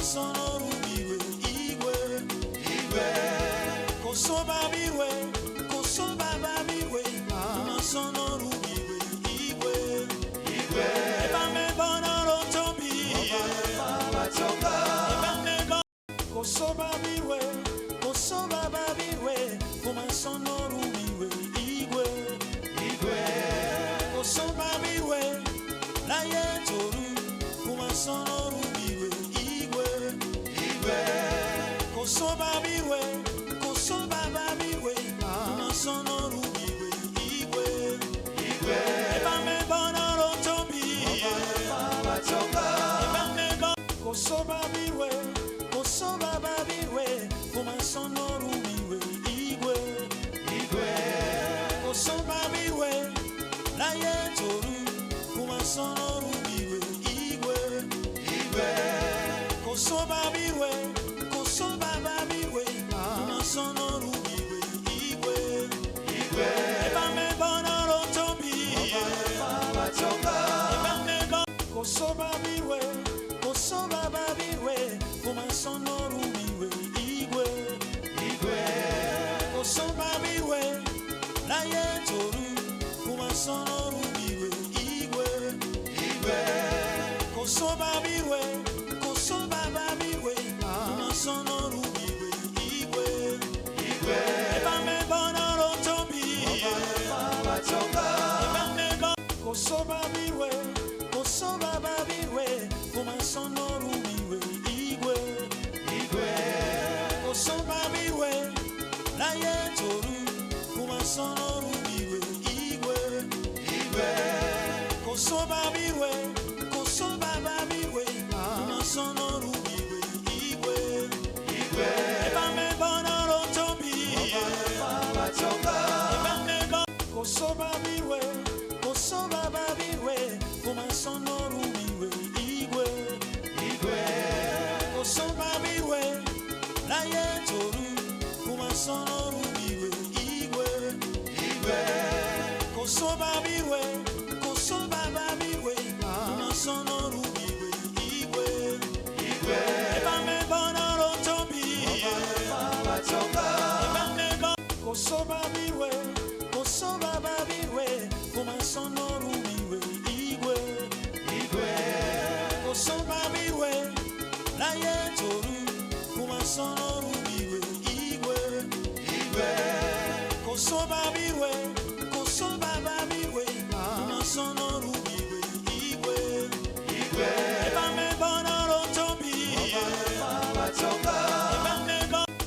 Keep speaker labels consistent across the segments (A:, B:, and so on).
A: kumasonoru iwe igwe igwe kosoba biwe kosoba babiwe kumasonoru iwe igwe igwe ebame bonoro tobi baba choka ebame kosoba biwe kosoba babiwe kumasonoru iwe igwe igwe kosoba biwe na yetoru kumasonoru iwe igwe igwe kosoba biwe kosoba babiwe kumasonoru iwe igwe igwe ebame bonoro tobi baba choka ebame kosoba biwe kosoba babiwe kumasonoru iwe igwe igwe kosoba biwe na yetoru kumasonoru iwe igwe igwe kosoba biwe kosoba babiwe kumasonoru iwe igwe igwe ebame bonoro tobi baba choka ebame kosoba biwe kosoba babiwe kumasonoru iwe igwe igwe kosoba biwe na yetoru kumasonoru iwe igwe igwe kosoba biwe kosoba babiwe kumasonoru iwe igwe igwe ebame bonoro tobi baba choka ebame kosoba biwe kosoba babiwe kumasonoru iwe igwe igwe kosoba biwe na yetoru kumasonoru iwe igwe igwe kosoba biwe kosoba babiwe kumasonoru iwe igwe igwe ebame bonoro tobi baba choka ebame kosoba biwe kosoba babiwe kumasonoru iwe igwe igwe kosoba biwe na yetoru kumasonoru iwe igwe igwe kosoba biwe kosoba babiwe kumasonoru iwe igwe igwe ebame bonoro tobi baba choka ebame kosoba biwe kosoba babiwe kumasonoru iwe igwe igwe kosoba biwe na yetoru kumasonoru iwe igwe igwe kosoba biwe kosoba babiwe kumasonoru iwe igwe igwe ebame bonoro tobi baba choka ebame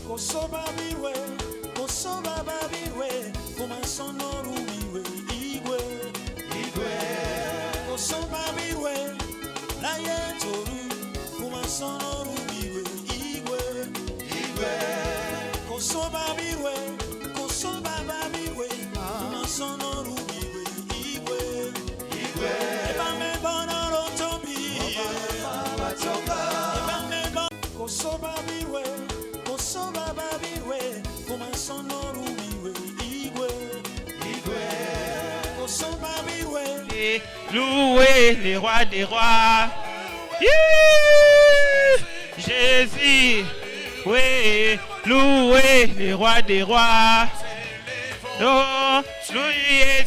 A: kosoba biwe kosoba babiwe kumasonoru iwe igwe igwe kosoba biwe na yetoru kumasonoru iwe igwe igwe kosoba biwe kosoba babiwe kumasonoru iwe igwe igwe ebame bonoro tobi baba choka ebame kosoba biwe kosoba babiwe kumasonoru iwe igwe igwe kosoba biwe
B: louez les rois des rois. Yeah! Jésus, oui, louez les rois des rois. Oh, louez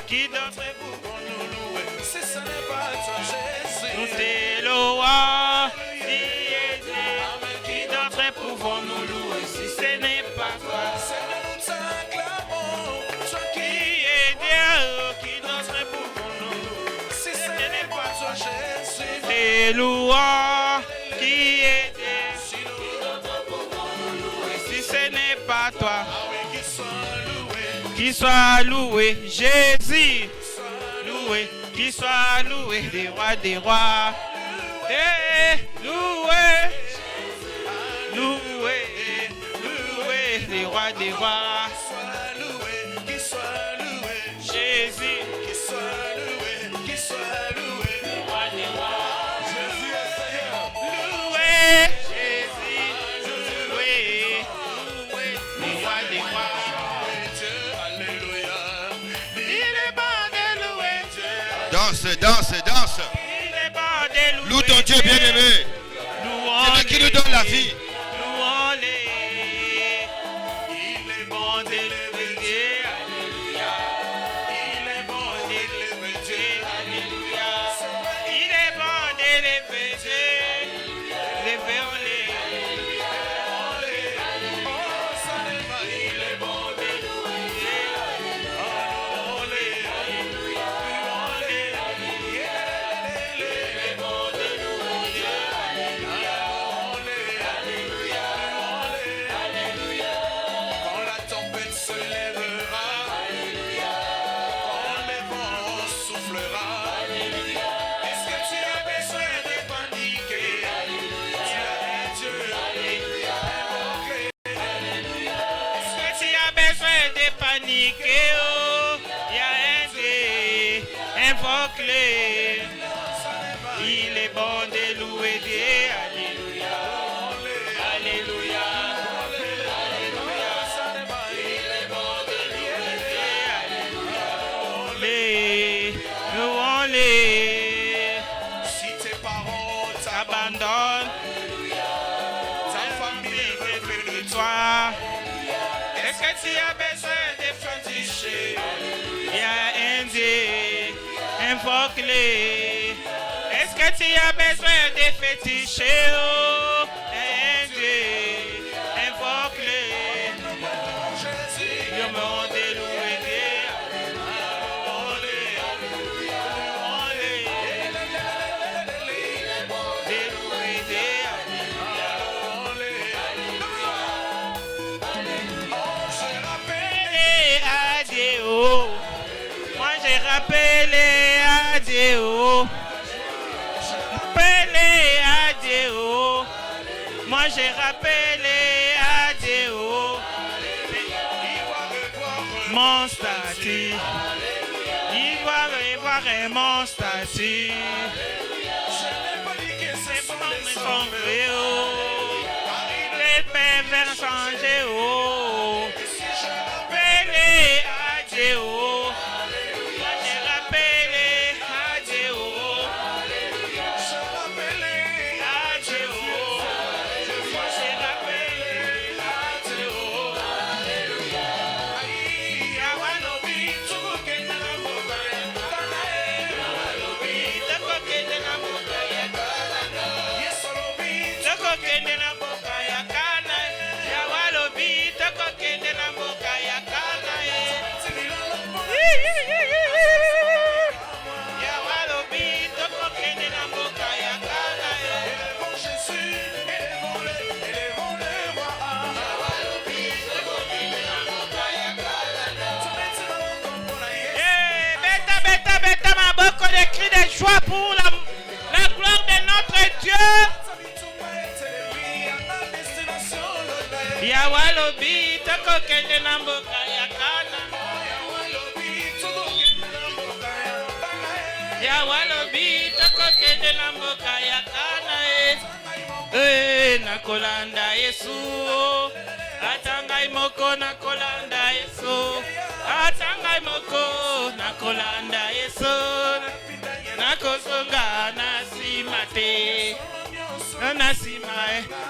B: qui d'autre pour nous louer? Si ce n'est pas toi, Jésus, nous t'éloignons. Qui d'autre pour nous louer? Si ce n'est pas toi, Seigneur, nous t'acclamons. Toi qui es Dieu, qui d'autre pour nous louer? Si ce n'est pas toi, Jésus, t'es louant. Qui est Dieu? Si ce n'est pas toi, qui soit loué, Jésus, loué, qui soit loué, des rois, eh, loué, loué, loué, des rois, qui soit loué, Jésus, qui soit loué, des rois, Jésus est Seigneur, loué, Jésus, loué, des rois, alléluia, il est bon de louer Dieu.
C: Danse. Loue ton Dieu bien-aimé. qui nous donne la vie.
B: Louons-les. Il est bon d'élever Dieu. Alléluia. Il est bon d'élever Dieu. Alléluia. Il est bon d'élever Dieu. Levons-les. Il est bon d'élever Dieu.
A: Quand la tempête se lèvera, quand les vents soufflera, est-ce que tu as besoin de paniquer? Tu as un Dieu invoqué.
B: Est-ce que tu as besoin de paniquer? Oh, il y a un Dieu, invoque-le. Il est bon de louer Dieu. Alléluia. Alléluia. Alléluia. Il est bon de louer Dieu. Alléluia. Louons-les.
A: Si tes parents
B: Abandonne
A: ta famille veut plus de toi,
B: toi. Est-ce que tu as besoin de
A: tricher.
B: Il y a un Dieu, invoque-le. Est-ce que tu as besoin de féticher? Oh, un Dieu, invoque-le.
A: Jésus,
B: Je me rends de louer Dieu. De louer Dieu.
A: je rappelle
B: Et à Dieu, oh. Moi j'ai rappelé à Dieu, oh. Rappelé à Dieu, oh. Moi j'ai rappelé à Dieu, oh. Mon statut, il va revoir mon statut. C'est bon, mais son vrai, oh. Les pervers changés, oh. Rappelé à Dieu, oh. Moi j'ai rappelé à Dieu, oh. À Dieu, oh. Moi j'ai rappelé à Dieu, oh. Yawanobi, tukukende na mboka ya kana, Yawanobi, tukukende na mboka ya kana, tukukende na mboka ya kana, Yawanobi, tukukende na mboka ya kana, Yawanobi, tukukende na mboka ya kana, Bêta, ma beaucoup de cris de joie pour la gloire de notre Dieu. Yawalobi, toko kende na mboka ya kana. Yawalobi, toko kende na mboka ya kana. Nakolanda Yesu. Atangai moko nakolanda Yesu. Atangai moko nakolanda Yesu. Nakozonga nasimate. Nasima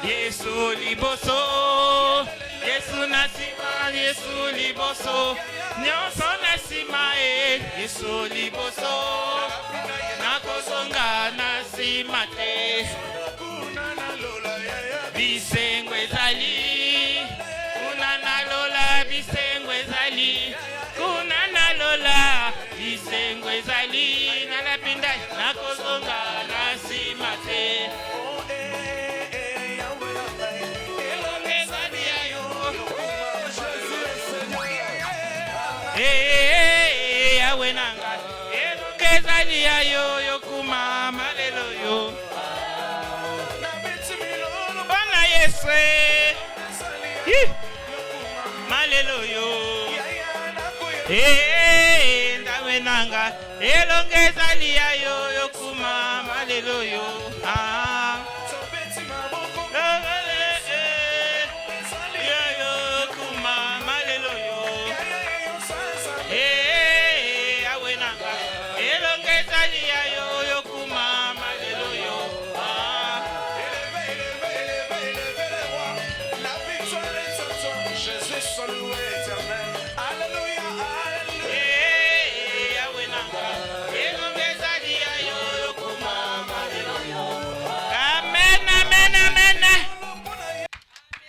B: Yesu liboso. Yesu nasima Yesu liboso. Nyonso nasima Yesu liboso. Nakozonga nasimate. Bisengwe zali. Kunana lola bisengwe zali. Kunana lola bisengwe zali. Nalapinda nakozonga nasimate. Yawe nanga elongezali yayo yokuma malelo yo bana Yesu malelo yo ndawe nanga elongezali yayo yokuma malelo yo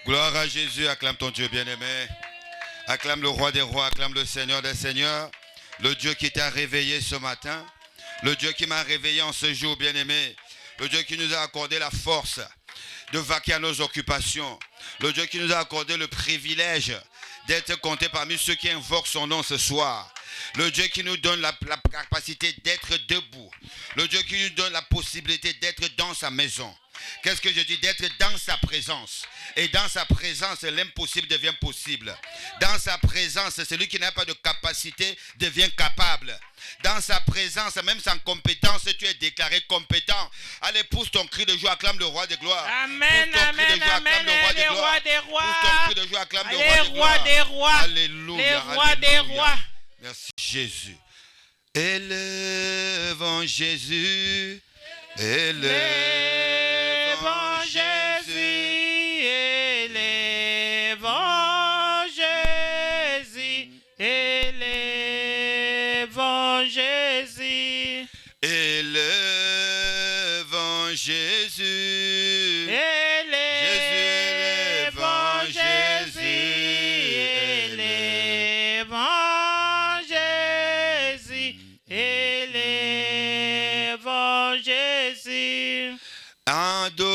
C: Gloire à Jésus, acclame ton Dieu bien-aimé. Acclame le roi des rois, acclame le Seigneur des seigneurs. Le Dieu qui t'a réveillé ce matin. Le Dieu qui m'a réveillé en ce jour bien-aimé. Le Dieu qui nous a accordé la force de vaquer à nos occupations. Le Dieu qui nous a accordé le privilège d'être compté parmi ceux qui invoquent son nom ce soir. Le Dieu qui nous donne la capacité d'être debout. Le Dieu qui nous donne la possibilité d'être dans sa maison. Qu'est-ce que je dis? D'être dans sa présence. Et dans sa présence, l'impossible devient possible. Dans sa présence, celui qui n'a pas de capacité devient capable. Dans sa présence, même sans compétence, tu es déclaré compétent. Allez, pousse ton cri de joie, acclame le roi des gloires.
B: Amen, amen, amen, les rois des rois.
C: Pousse ton cri de joie, acclame le
B: Les rois des rois.
C: Alléluia.
B: Les rois des rois.
C: Merci Jésus. Élevons Jésus. Élevons Jésus.
B: Élevons Jésus. Élevons Jésus.
C: Élevons Jésus.
B: Élevons Jésus. Élevons Jésus. Élevons Jésus.
C: Adorons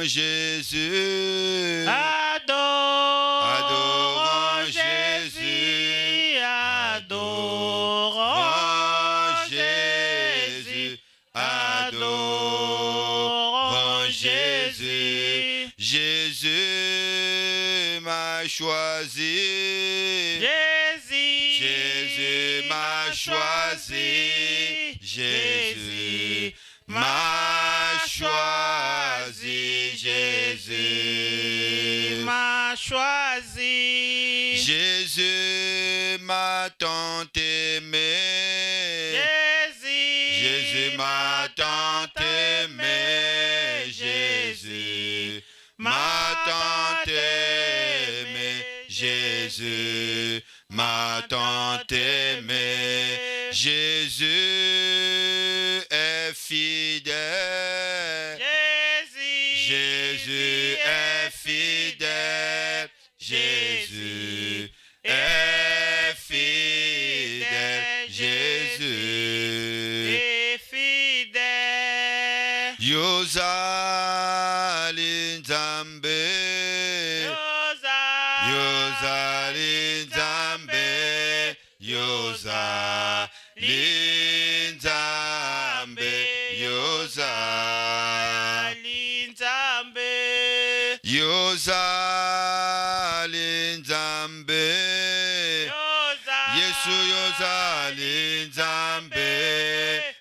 C: Jésus.
B: Adorons Jésus. Adorons Jésus. Adorons Jésus.
C: Jésus m'a choisi. Jésus m'a choisi. Jésus m'a choisi. Jésus
B: m'a choisi.
C: Jésus m'a tant aimé. Jésus m'a tant aimé. Jésus m'a tant aimé. Jésus m'a tant aimé. Jésus est fidèle. Jésus est fidèle. Jésus est fidèle. Jésus
B: est fidèle.
C: Yozali Nzambe. Yozali Nzambe. Yozali Nzambe. Yozali
B: Nzambe.
C: Yozali Nzambe. Yesu yozali Nzambe.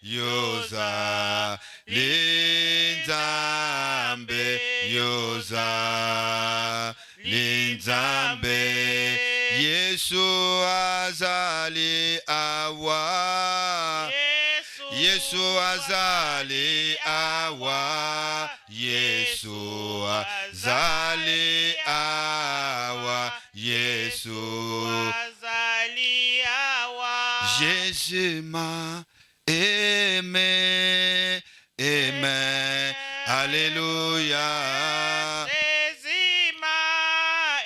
C: Yozali Nzambe. Yozali Nzambe. Yesu azali awa. Yesu azali awa. Yesu azali awa. Yesu
B: azali awa.
C: Jésus m'a aimé. Amen. Alléluia.
B: Jésus m'a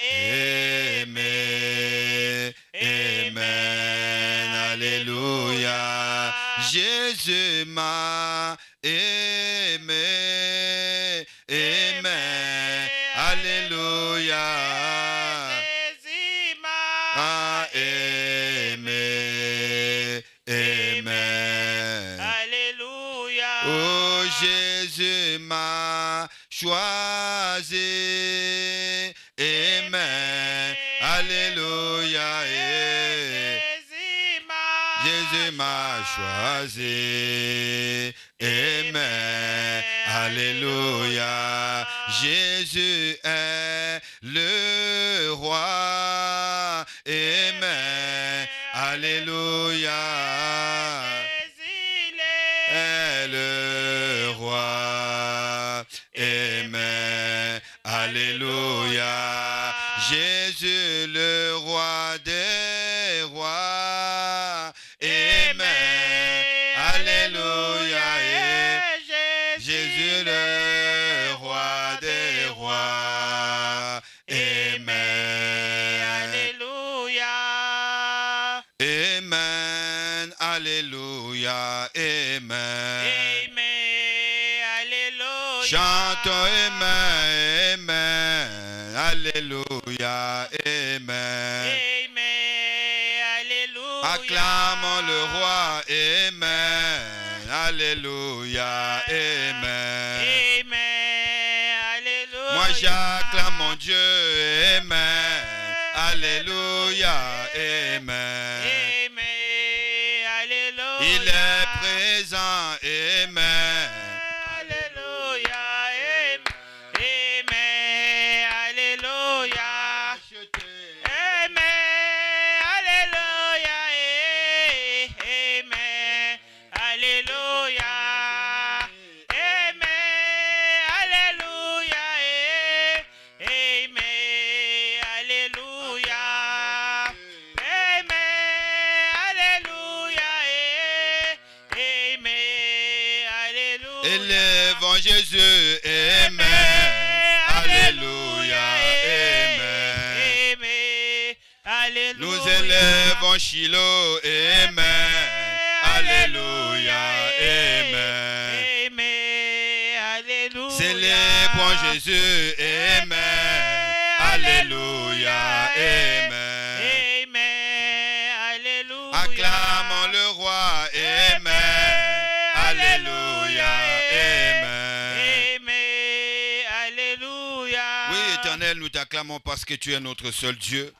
C: aimé. Amen. Alléluia. Jésus m'a aimé. Amen. Alléluia.
B: Jésus m'a
C: aimé. Amen.
B: Alléluia.
C: Oh, Jésus m'a choisi. Amen. Alléluia. Jésus m'a choisi. Amen. Alléluia. Jésus est le roi. Amen. Alléluia.
B: Jésus
C: est le roi. Amen. Alléluia. Jésus le roi des rois. Amen. Alléluia. Jésus le roi des rois. Chantons Amen, Amen. Alléluia, Amen.
B: Amen. Alléluia.
C: Acclamons le roi, Amen. Alléluia, Amen.
B: Amen. Alléluia.
C: Moi j'acclame mon Dieu, Amen. Alléluia, Amen.
B: Amen. Alléluia.
C: Il est présent, Amen.
B: Alléluia. Amen. Amen. Alléluia. Amen. Alléluia. Amen. Alléluia. Amen. Alléluia. Amen. Alléluia. Amen. Alléluia. Amen. Alléluia.
C: Élevons Jésus, Amen. Alléluia, Amen.
B: Amen. Alléluia.
C: Nous élevons Shiloh, Amen. Alléluia, Amen.
B: Amen. Alléluia.
C: Célébrons Jésus, Amen. Alléluia, Amen.
B: Amen. Alléluia.
C: Acclamons le roi, Amen. Alléluia, Amen.
B: Amen. Alléluia.
C: Oui, Éternel, nous t'acclamons parce que tu es notre seul Dieu.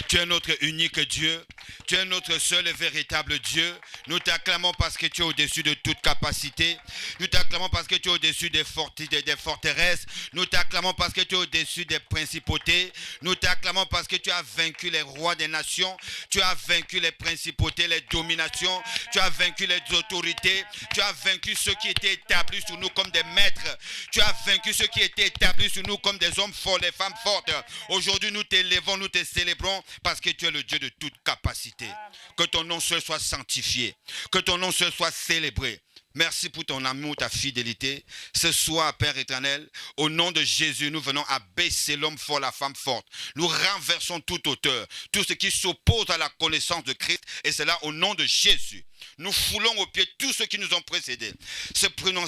C: Tu es notre unique Dieu. Tu es notre seul et véritable Dieu. Nous t'acclamons parce que tu es au-dessus de toute capacité. Nous t'acclamons parce que tu es au-dessus des forteresses. Nous t'acclamons parce que tu es au-dessus des principautés. Nous t'acclamons parce que tu as vaincu les rois des nations. Tu as vaincu les principautés, les dominations. Tu as vaincu les autorités. Tu as vaincu ceux qui étaient établis sur nous comme des maîtres. Tu as vaincu ceux qui étaient établis sur nous comme des hommes forts, des femmes fortes. Aujourd'hui, nous t'élevons, nous te célébrons parce que tu es le Dieu de toute capacité. Que ton nom seul soit sanctifié. Que ton nom seul soit célébré. Merci pour ton amour, ta fidélité. Ce soir, Père éternel, au nom de Jésus, nous venons abaisser l'homme fort, la femme forte. Nous renversons toute hauteur, tout ce qui s'oppose à la connaissance de Christ. Et c'est là au nom de Jésus. Nous foulons aux pieds tous ceux qui nous ont précédés, s'appelant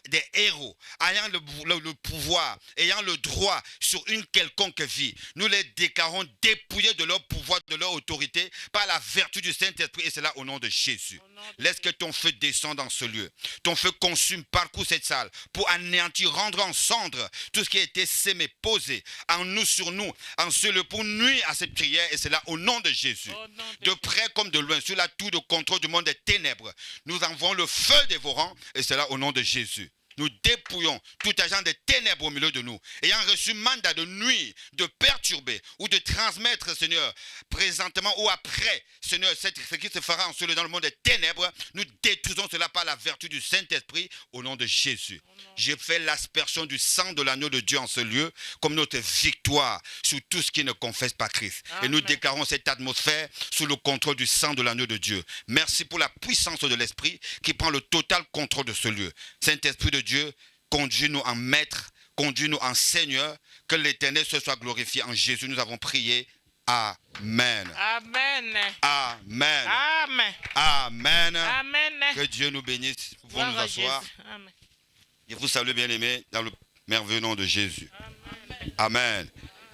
C: des héros, ayant le pouvoir, ayant le droit sur une quelconque vie. Nous les déclarons dépouillés de leur pouvoir, de leur autorité, par la vertu du Saint-Esprit, et c'est là au nom de Jésus. Laisse que ton feu descende dans ce lieu. Ton feu consume, parcourt cette salle, pour anéantir, rendre en cendres tout ce qui a été sémé, posé en nous, sur nous, en ce lieu, pour nuire à cette prière, et c'est là au nom de Jésus. De près comme de loin, sur la tour de contrôle du monde des ténèbres, nous envoyons le feu dévorant, et c'est là au nom de Jésus. Nous dépouillons tout agent des ténèbres au milieu de nous, ayant reçu mandat de nuire, de perturber ou de transmettre, Seigneur, présentement ou après, Seigneur, ce qui se fera en ce lieu dans le monde des ténèbres. Nous détruisons cela par la vertu du Saint-Esprit au nom de Jésus. J'ai fait l'aspersion du sang de l'agneau de Dieu en ce lieu comme notre victoire sur tout ce qui ne confesse pas Christ. Amen. Et nous déclarons cette atmosphère sous le contrôle du sang de l'agneau de Dieu. Merci pour la puissance de l'Esprit qui prend le total contrôle de ce lieu. Saint-Esprit de Dieu, conduis-nous en maître, conduis-nous en Seigneur, que l'Éternel se soit glorifié. En Jésus, nous avons prié. Amen.
B: Amen.
C: Amen.
B: Amen.
C: Amen.
B: Amen.
C: Que Dieu nous bénisse. Vous pouvez nous asseoir.
B: Amen.
C: Je vous salue, bien-aimés, dans le merveilleux nom de Jésus. Amen.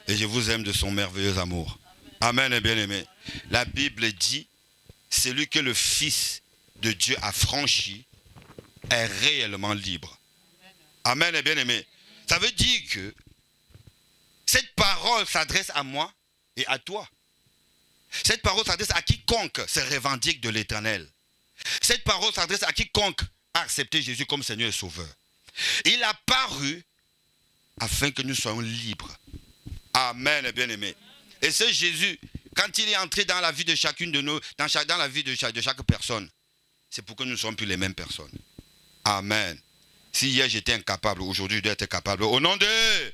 C: Et je vous aime de son merveilleux amour. Amen, et bien-aimés. La Bible dit, celui que le Fils de Dieu a franchi est réellement libre. Amen, et bien-aimés. Ça veut dire que cette parole s'adresse à moi et à toi. Cette parole s'adresse à quiconque se revendique de l'Éternel. Cette parole s'adresse à quiconque a accepté Jésus comme Seigneur et Sauveur. Il a paru afin que nous soyons libres. Amen, bien-aimés. Et ce Jésus, quand il est entré dans la vie de chacune de nous, dans la vie de chaque personne, c'est pour que nous ne soyons plus les mêmes personnes. Amen. Si hier j'étais incapable, aujourd'hui je dois être capable. Au nom de...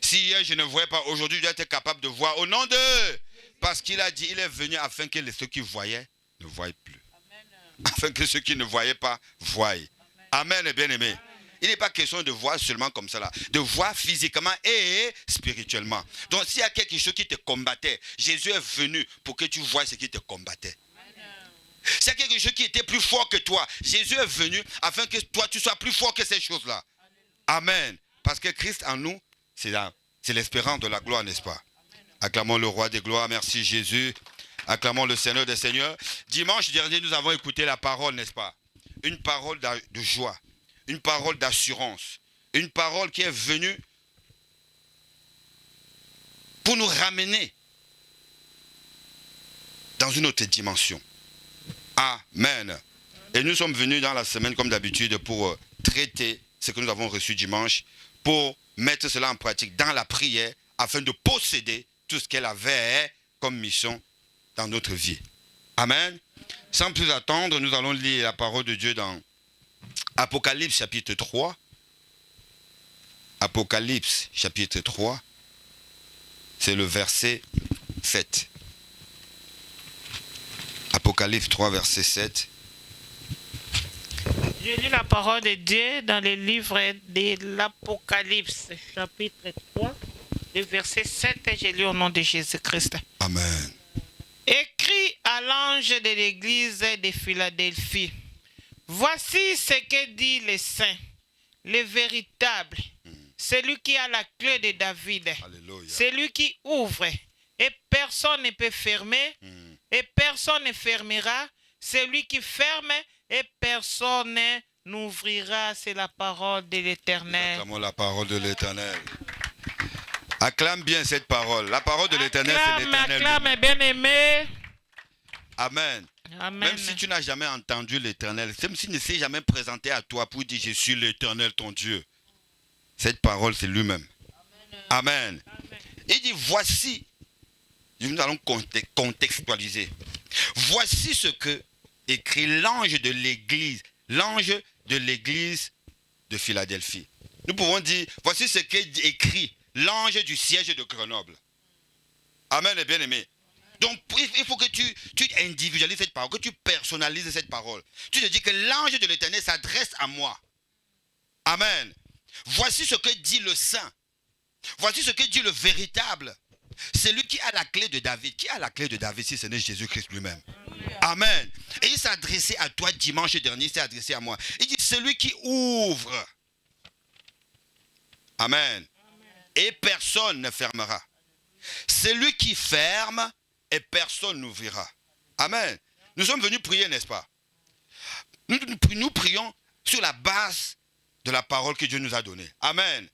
C: Si hier je ne voyais pas, aujourd'hui je dois être capable de voir. Au nom de... Parce qu'il a dit, il est venu afin que ceux qui voyaient ne voient plus. Afin que ceux qui ne voyaient pas voient. Amen, bien-aimés. Il n'est pas question de voir seulement comme ça là, de voir physiquement et spirituellement. Donc s'il y a quelque chose qui te combattait, Jésus est venu pour que tu vois ce qui te combattait. S'il y a quelque chose qui était plus fort que toi, Jésus est venu afin que toi tu sois plus fort que ces choses-là. Amen. Parce que Christ en nous, c'est l'espérance de la gloire, n'est-ce pas? Acclamons le roi des gloires, merci Jésus. Acclamons le Seigneur des Seigneurs. Dimanche dernier, nous avons écouté la parole, n'est-ce pas? Une parole de joie, une parole d'assurance, une parole qui est venue pour nous ramener dans une autre dimension. Amen. Et nous sommes venus dans la semaine, comme d'habitude, pour traiter ce que nous avons reçu dimanche, pour mettre cela en pratique dans la prière, afin de posséder tout ce qu'elle avait comme mission dans notre vie. Amen. Sans plus attendre, nous allons lire la parole de Dieu dans Apocalypse chapitre 3. Apocalypse chapitre 3, c'est le verset 7. Apocalypse 3, verset 7.
B: Je lis la parole de Dieu dans le livre de l'Apocalypse, chapitre 3, le verset 7, et je lis au nom de Jésus-Christ.
C: Amen.
B: Écrit à l'ange de l'église de Philadelphie. Voici ce que dit le Saint, le véritable, celui qui a la clé de David,
C: Alléluia.
B: celui qui ouvre, et personne ne peut fermer, et personne ne fermera, celui qui ferme, et personne n'ouvrira. C'est la parole de l'Éternel.
C: Acclamons la parole de l'Éternel. Acclame bien cette parole. La parole de l'Éternel, c'est l'Éternel.
B: Acclame, bien-aimé.
C: Amen.
B: Amen.
C: Même si tu n'as jamais entendu l'Éternel, même s'il ne s'est jamais présenté à toi pour dire « Je suis l'Éternel, ton Dieu », cette parole, c'est lui-même. Amen. Il dit « Voici », nous allons contextualiser. « Voici ce que écrit l'ange de l'église de Philadelphie. » Nous pouvons dire « Voici ce qu'écrit l'ange du siège de Grenoble. » Amen, les bien-aimés. Donc, il faut que tu individualises cette parole, que tu personnalises cette parole. Tu te dis que l'ange de l'Éternel s'adresse à moi. Amen. Voici ce que dit le Saint. Voici ce que dit le véritable. C'est lui qui a la clé de David. Qui a la clé de David si ce n'est Jésus-Christ lui-même? Amen. Et il s'est adressé à toi dimanche dernier, il s'est adressé à moi. Il dit, celui qui ouvre. Amen. Et personne ne fermera. Celui qui ferme et personne n'ouvrira. Amen. Nous sommes venus prier, n'est-ce pas? Nous prions sur la base de la parole que Dieu nous a donnée. Amen.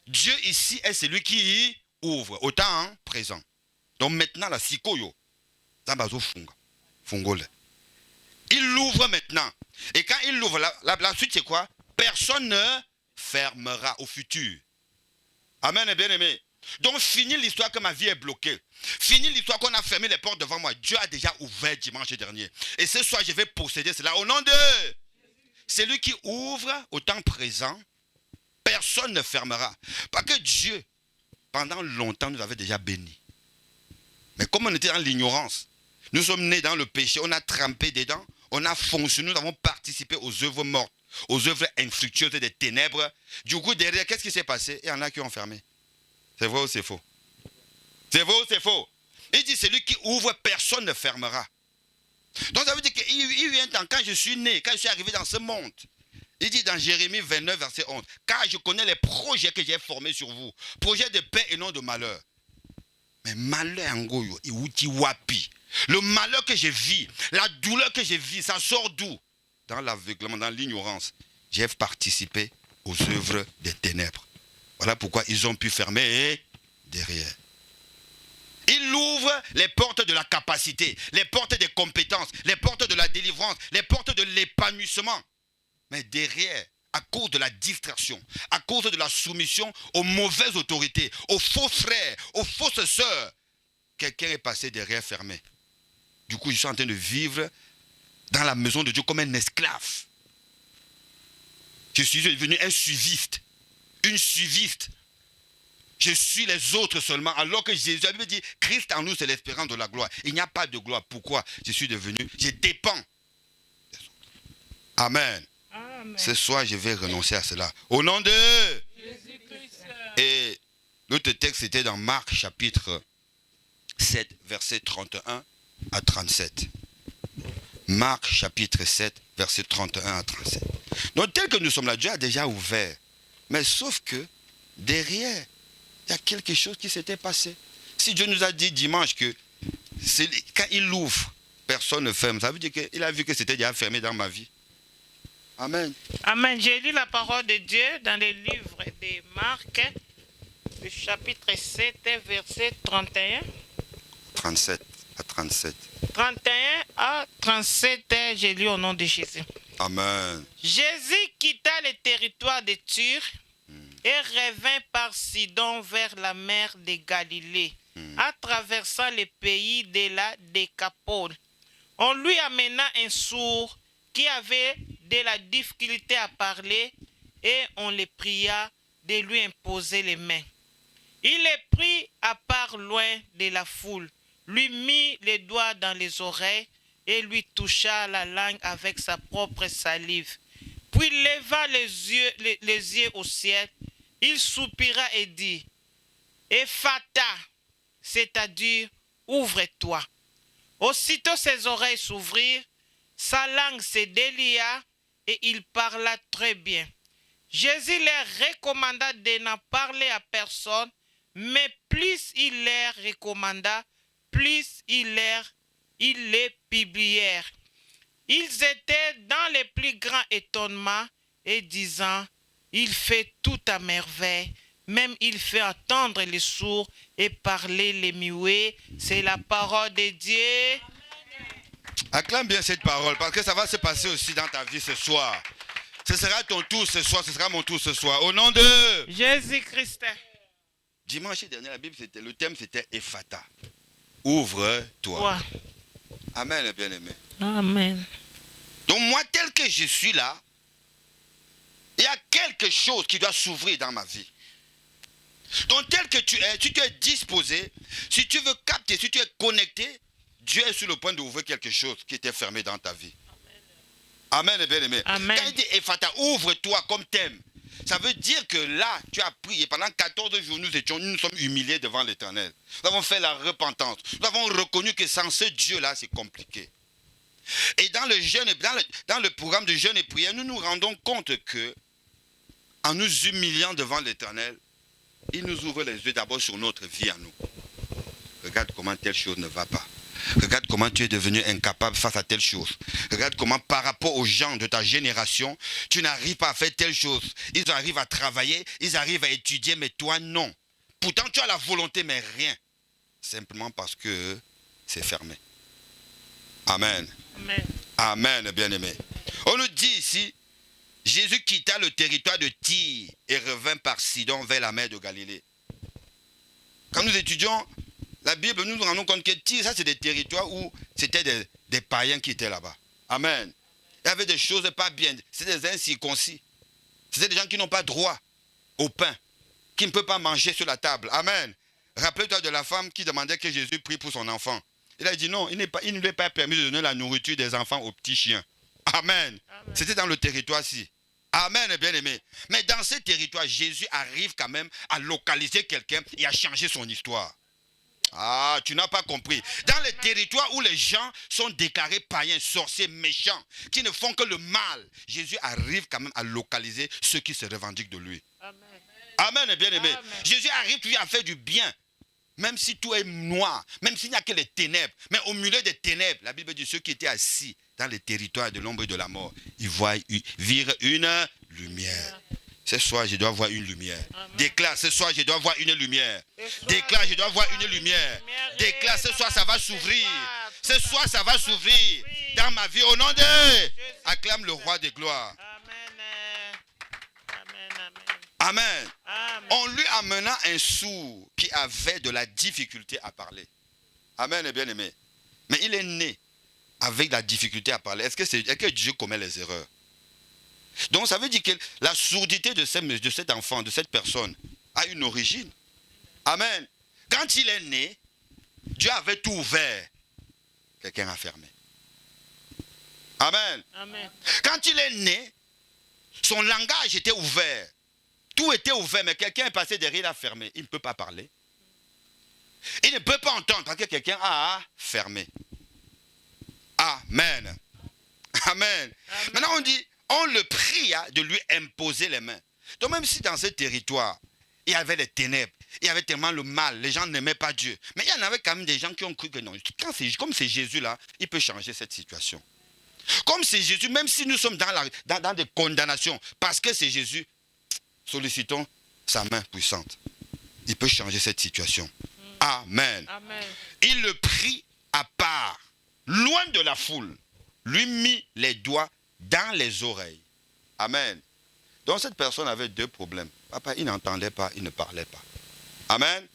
C: Dieu ici est celui qui ouvre, au temps présent. Donc maintenant, la sikoyo, il l'ouvre maintenant. Et quand il l'ouvre, la suite c'est quoi? Personne ne fermera au futur. Amen, bien-aimé. Donc, fini l'histoire que ma vie est bloquée. Fini l'histoire qu'on a fermé les portes devant moi. Dieu a déjà ouvert dimanche dernier. Et ce soir, je vais posséder cela au nom de... C'est lui qui ouvre au temps présent. Personne ne fermera. Parce que Dieu, pendant longtemps, nous avait déjà bénis. Mais comme on était dans l'ignorance, nous sommes nés dans le péché, on a trempé dedans, on a fonctionné, nous avons participé aux œuvres mortes, aux œuvres infructueuses des ténèbres. Du coup, derrière, qu'est-ce qui s'est passé? Il y en a qui ont fermé. C'est vrai ou c'est faux? C'est vrai ou c'est faux? Il dit, celui qui ouvre, personne ne fermera. Donc ça veut dire qu'il y a un temps, quand je suis né, quand je suis arrivé dans ce monde, il dit dans Jérémie 29, verset 11, car je connais les projets que j'ai formés sur vous, projets de paix et non de malheur. Mais malheur, le malheur que je vis, la douleur que je vis, ça sort d'où? Dans l'aveuglement, dans l'ignorance. J'ai participé aux œuvres des ténèbres. Voilà pourquoi ils ont pu fermer derrière. Il ouvre les portes de la capacité, les portes des compétences, les portes de la délivrance, les portes de l'épanouissement. Mais derrière, à cause de la distraction, à cause de la soumission aux mauvaises autorités, aux faux frères, aux fausses sœurs, quelqu'un est passé derrière fermé. Du coup, je suis en train de vivre dans la maison de Dieu comme un esclave. Je suis devenu un suiviste. Une suiviste. Je suis les autres seulement. Alors que Jésus avait dit, Christ en nous, c'est l'espérance de la gloire. Il n'y a pas de gloire. Pourquoi je suis devenu? Je dépends. Amen. Amen. Ce soir, je vais renoncer à cela. Au nom de Jésus-Christ. Et l'autre texte était dans Marc chapitre 7, verset 31 à 37. Marc chapitre 7, verset 31 à 37. Donc tel que nous sommes là, Dieu a déjà ouvert Mais sauf que derrière, il y a quelque chose qui s'était passé. Si Dieu nous a dit dimanche que quand il l'ouvre, personne ne ferme, ça veut dire qu'il a vu que c'était déjà fermé dans ma vie. Amen.
B: Amen. J'ai lu la parole de Dieu dans le livre de Marc, le chapitre 7, verset 31.
C: 37 à 37.
B: 31 à 37, j'ai lu au nom de Jésus.
C: Amen.
B: Jésus quitta le territoire de Tyr et revint par Sidon vers la mer de Galilée, en traversant le pays de la Décapole. On lui amena un sourd qui avait de la difficulté à parler et on le pria de lui imposer les mains. Il le prit à part loin de la foule, lui mit les doigts dans les oreilles et lui toucha la langue avec sa propre salive. Puis leva les yeux au ciel, il soupira et dit, « Ephata », c'est-à-dire « ouvre-toi ». Aussitôt ses oreilles s'ouvrirent, sa langue se délia et il parla très bien. Jésus leur recommanda de n'en parler à personne, mais plus il leur recommanda, plus ils les publièrent. Ils étaient dans le plus grand étonnement et disant, il fait tout à merveille, même il fait entendre les sourds et parler les muets. C'est la parole de Dieu.
C: Acclame bien cette parole parce que ça va se passer aussi dans ta vie ce soir. Ce sera ton tour ce soir, ce sera mon tour ce soir. Au nom de
B: Jésus-Christ.
C: Dimanche dernier, la Bible, le thème c'était Ephata. Ouvre-toi.
B: Ouais.
C: Amen, bien-aimé.
B: Amen.
C: Donc moi, tel que je suis là, il y a quelque chose qui doit s'ouvrir dans ma vie. Donc tel que tu es, si tu es disposé, si tu veux capter, si tu es connecté, Dieu est sur le point d'ouvrir quelque chose qui était fermé dans ta vie. Amen, bien-aimé.
B: Amen.
C: Quand il dit Ephata, ouvre-toi comme thème, ça veut dire que là, tu as prié. Pendant 14 jours, nous sommes humiliés devant l'Éternel. Nous avons fait la repentance. Nous avons reconnu que sans ce Dieu-là, c'est compliqué. Et dans le jeûne, dans le programme de jeûne et prière, nous nous rendons compte que, en nous humiliant devant l'Éternel, il nous ouvre les yeux d'abord sur notre vie à nous. Regarde comment telle chose ne va pas. Regarde comment tu es devenu incapable face à telle chose. Regarde comment par rapport aux gens de ta génération, tu n'arrives pas à faire telle chose. Ils arrivent à travailler, ils arrivent à étudier, mais toi non. Pourtant tu as la volonté, mais rien. Simplement parce que c'est fermé. Amen.
B: Amen.
C: Amen, bien-aimé. On nous dit ici, Jésus quitta le territoire de Tyr et revint par Sidon vers la mer de Galilée. Quand nous étudions la Bible, nous nous rendons compte que Tyr, ça c'est des territoires où c'était des païens qui étaient là-bas. Amen. Il y avait des choses pas bien, c'était des incirconcis. C'était des gens qui n'ont pas droit au pain, qui ne peuvent pas manger sur la table. Amen. Rappelle-toi de la femme qui demandait que Jésus prie pour son enfant. Il a dit non, il ne lui est pas permis de donner la nourriture des enfants aux petits chiens. Amen. Amen. C'était dans le territoire-ci. Amen, bien-aimé. Mais dans ce territoire, Jésus arrive quand même à localiser quelqu'un et à changer son histoire. Ah, tu n'as pas compris. Dans les territoires où les gens sont déclarés païens, sorciers, méchants, qui ne font que le mal, Jésus arrive quand même à localiser ceux qui se revendiquent de lui. Amen. Amen, bien-aimé. Jésus arrive toujours à faire du bien. Même si tout est noir, même s'il n'y a que les ténèbres, mais au milieu des ténèbres, la Bible dit ceux qui étaient assis dans les territoires de l'ombre et de la mort, ils virent une lumière. Ce soir, je dois voir une lumière. Déclare, ce soir, je dois voir une lumière. Déclare, je dois voir une lumière. Déclare, ce soir, ça va s'ouvrir. Ce soir, ça va s'ouvrir dans ma vie. Au nom de... Acclame le roi des gloires. Amen. Amen. On lui amena un sourd qui avait de la difficulté à parler. Amen, bien-aimé. Mais il est né avec la difficulté à parler. Est-ce que Dieu commet les erreurs? Donc ça veut dire que la sourdité de cet enfant, de cette personne, a une origine. Amen. Quand il est né, Dieu avait tout ouvert. Quelqu'un a fermé. Amen. Amen. Quand il est né, son langage était ouvert. Tout était ouvert, mais quelqu'un est passé derrière, il a fermé. Il ne peut pas parler. Il ne peut pas entendre parce que quelqu'un a fermé. Amen. Amen. Amen. Maintenant on dit, on le pria de lui imposer les mains. Donc même si dans ce territoire, il y avait les ténèbres, il y avait tellement le mal, les gens n'aimaient pas Dieu. Mais il y en avait quand même des gens qui ont cru que non, comme c'est Jésus là, il peut changer cette situation. Comme c'est Jésus, même si nous sommes dans des condamnations, parce que c'est Jésus, sollicitons sa main puissante. Il peut changer cette situation. Amen.
B: Amen.
C: Il le prit à part, loin de la foule, lui mit les doigts dans les oreilles. Amen. Donc cette personne avait deux problèmes. Papa, il n'entendait pas, il ne parlait pas. Amen.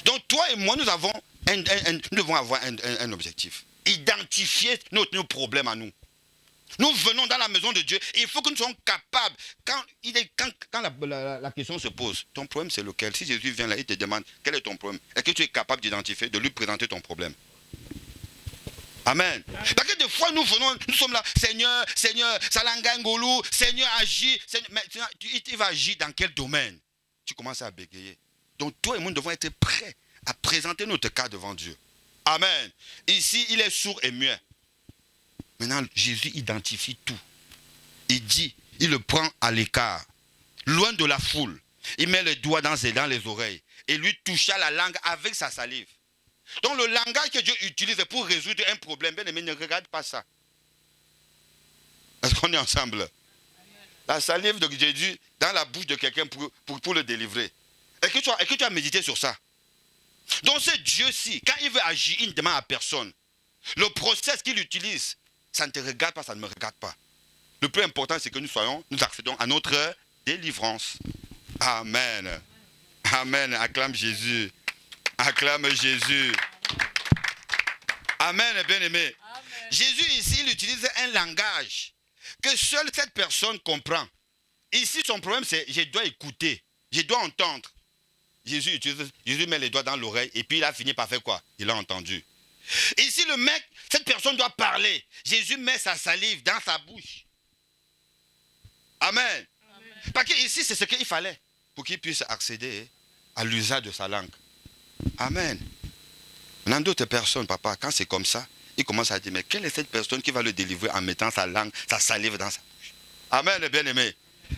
C: Donc toi et moi, nous devons avoir un objectif. Identifier nos problèmes à nous. Nous venons dans la maison de Dieu. Il faut que nous soyons capables. Quand la question se pose, ton problème c'est lequel? Si Jésus vient là, il te demande, quel est ton problème? Est-ce que tu es capable d'identifier, de lui présenter ton problème? Amen. Parce que des fois, nous venons, nous sommes là, Seigneur, Salangangolo, Seigneur, agis. Mais il va agir dans quel domaine? Tu commences à bégayer. Donc toi et moi, nous devons être prêts à présenter notre cas devant Dieu. Amen. Ici, il est sourd et muet. Maintenant, Jésus identifie tout. Il dit, il le prend à l'écart, loin de la foule. Il met les doigts dans les oreilles et lui toucha la langue avec sa salive. Donc le langage que Dieu utilise pour résoudre un problème, bien aimé, ne regarde pas ça. Est-ce qu'on est ensemble? La salive de Jésus dans la bouche de quelqu'un pour le délivrer. Est-ce que tu as médité sur ça? Donc ce Dieu-ci, quand il veut agir, il ne demande à personne. Le process qu'il utilise, ça ne te regarde pas, ça ne me regarde pas. Le plus important, c'est que nous accédons à notre délivrance. Amen. Amen. Acclame Jésus. Acclame Jésus. Amen, bien-aimé. Jésus ici, il utilise un langage que seule cette personne comprend. Ici, son problème, c'est je dois écouter, je dois entendre. Jésus met les doigts dans l'oreille et puis il a fini par faire quoi? Il a entendu. Ici, le mec, cette personne doit parler. Jésus met sa salive dans sa bouche. Amen. Amen. Parce que ici, c'est ce qu'il fallait pour qu'il puisse accéder à l'usage de sa langue. Amen. Maintenant, d'autres personnes, papa, quand c'est comme ça, ils commencent à dire, mais quelle est cette personne qui va le délivrer en mettant sa langue, sa salive dans sa bouche? Amen, bien-aimé.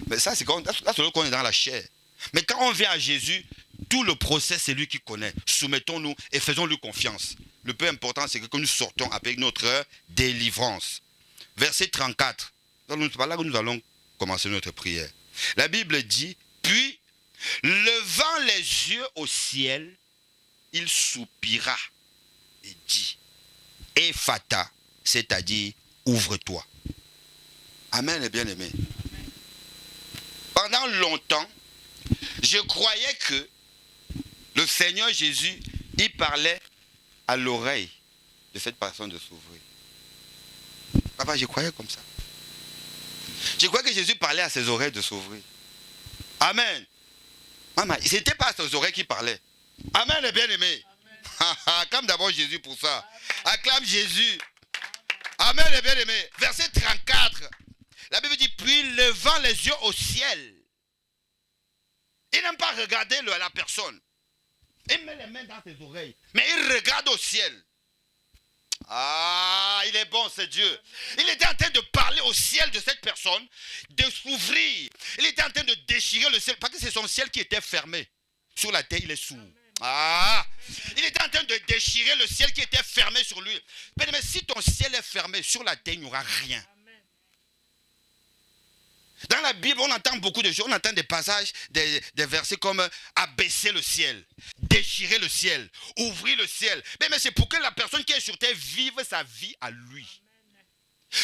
C: Mais ça, c'est quand on est dans la chair. Mais quand on vient à Jésus, tout le process, c'est lui qui connaît. Soumettons-nous et faisons-lui confiance. Le plus important, c'est que nous sortons avec notre délivrance. Verset 34. C'est là que nous allons commencer notre prière. La Bible dit, puis, levant les yeux au ciel, il soupira et dit, Ephata, c'est-à-dire, ouvre-toi. Amen, bien-aimé. Pendant longtemps, je croyais que le Seigneur Jésus, il parlait à l'oreille de cette personne de s'ouvrir. Papa, je croyais comme ça. Je croyais que Jésus parlait à ses oreilles de s'ouvrir. Amen. Maman, ce n'était pas à ses oreilles qu'il parlait. Amen, bien-aimé. Acclame d'abord Jésus pour ça. Acclame Jésus. Amen, bien-aimé. Verset 34. La Bible dit, puis levant les yeux au ciel. Il n'aime pas regarder la personne. Il met les mains dans ses oreilles. Mais il regarde au ciel. Ah, il est bon, c'est Dieu. Il était en train de parler au ciel de cette personne, de s'ouvrir. Il était en train de déchirer le ciel, parce que c'est son ciel qui était fermé. Sur la terre, il est sourd. Ah, il était en train de déchirer le ciel qui était fermé sur lui. Mais si ton ciel est fermé, sur la terre, il n'y aura rien. Dans la Bible, on entend beaucoup de choses. On entend des passages, des versets comme abaisser le ciel, déchirer le ciel, ouvrir le ciel. Mais c'est pour que la personne qui est sur terre vive sa vie à lui.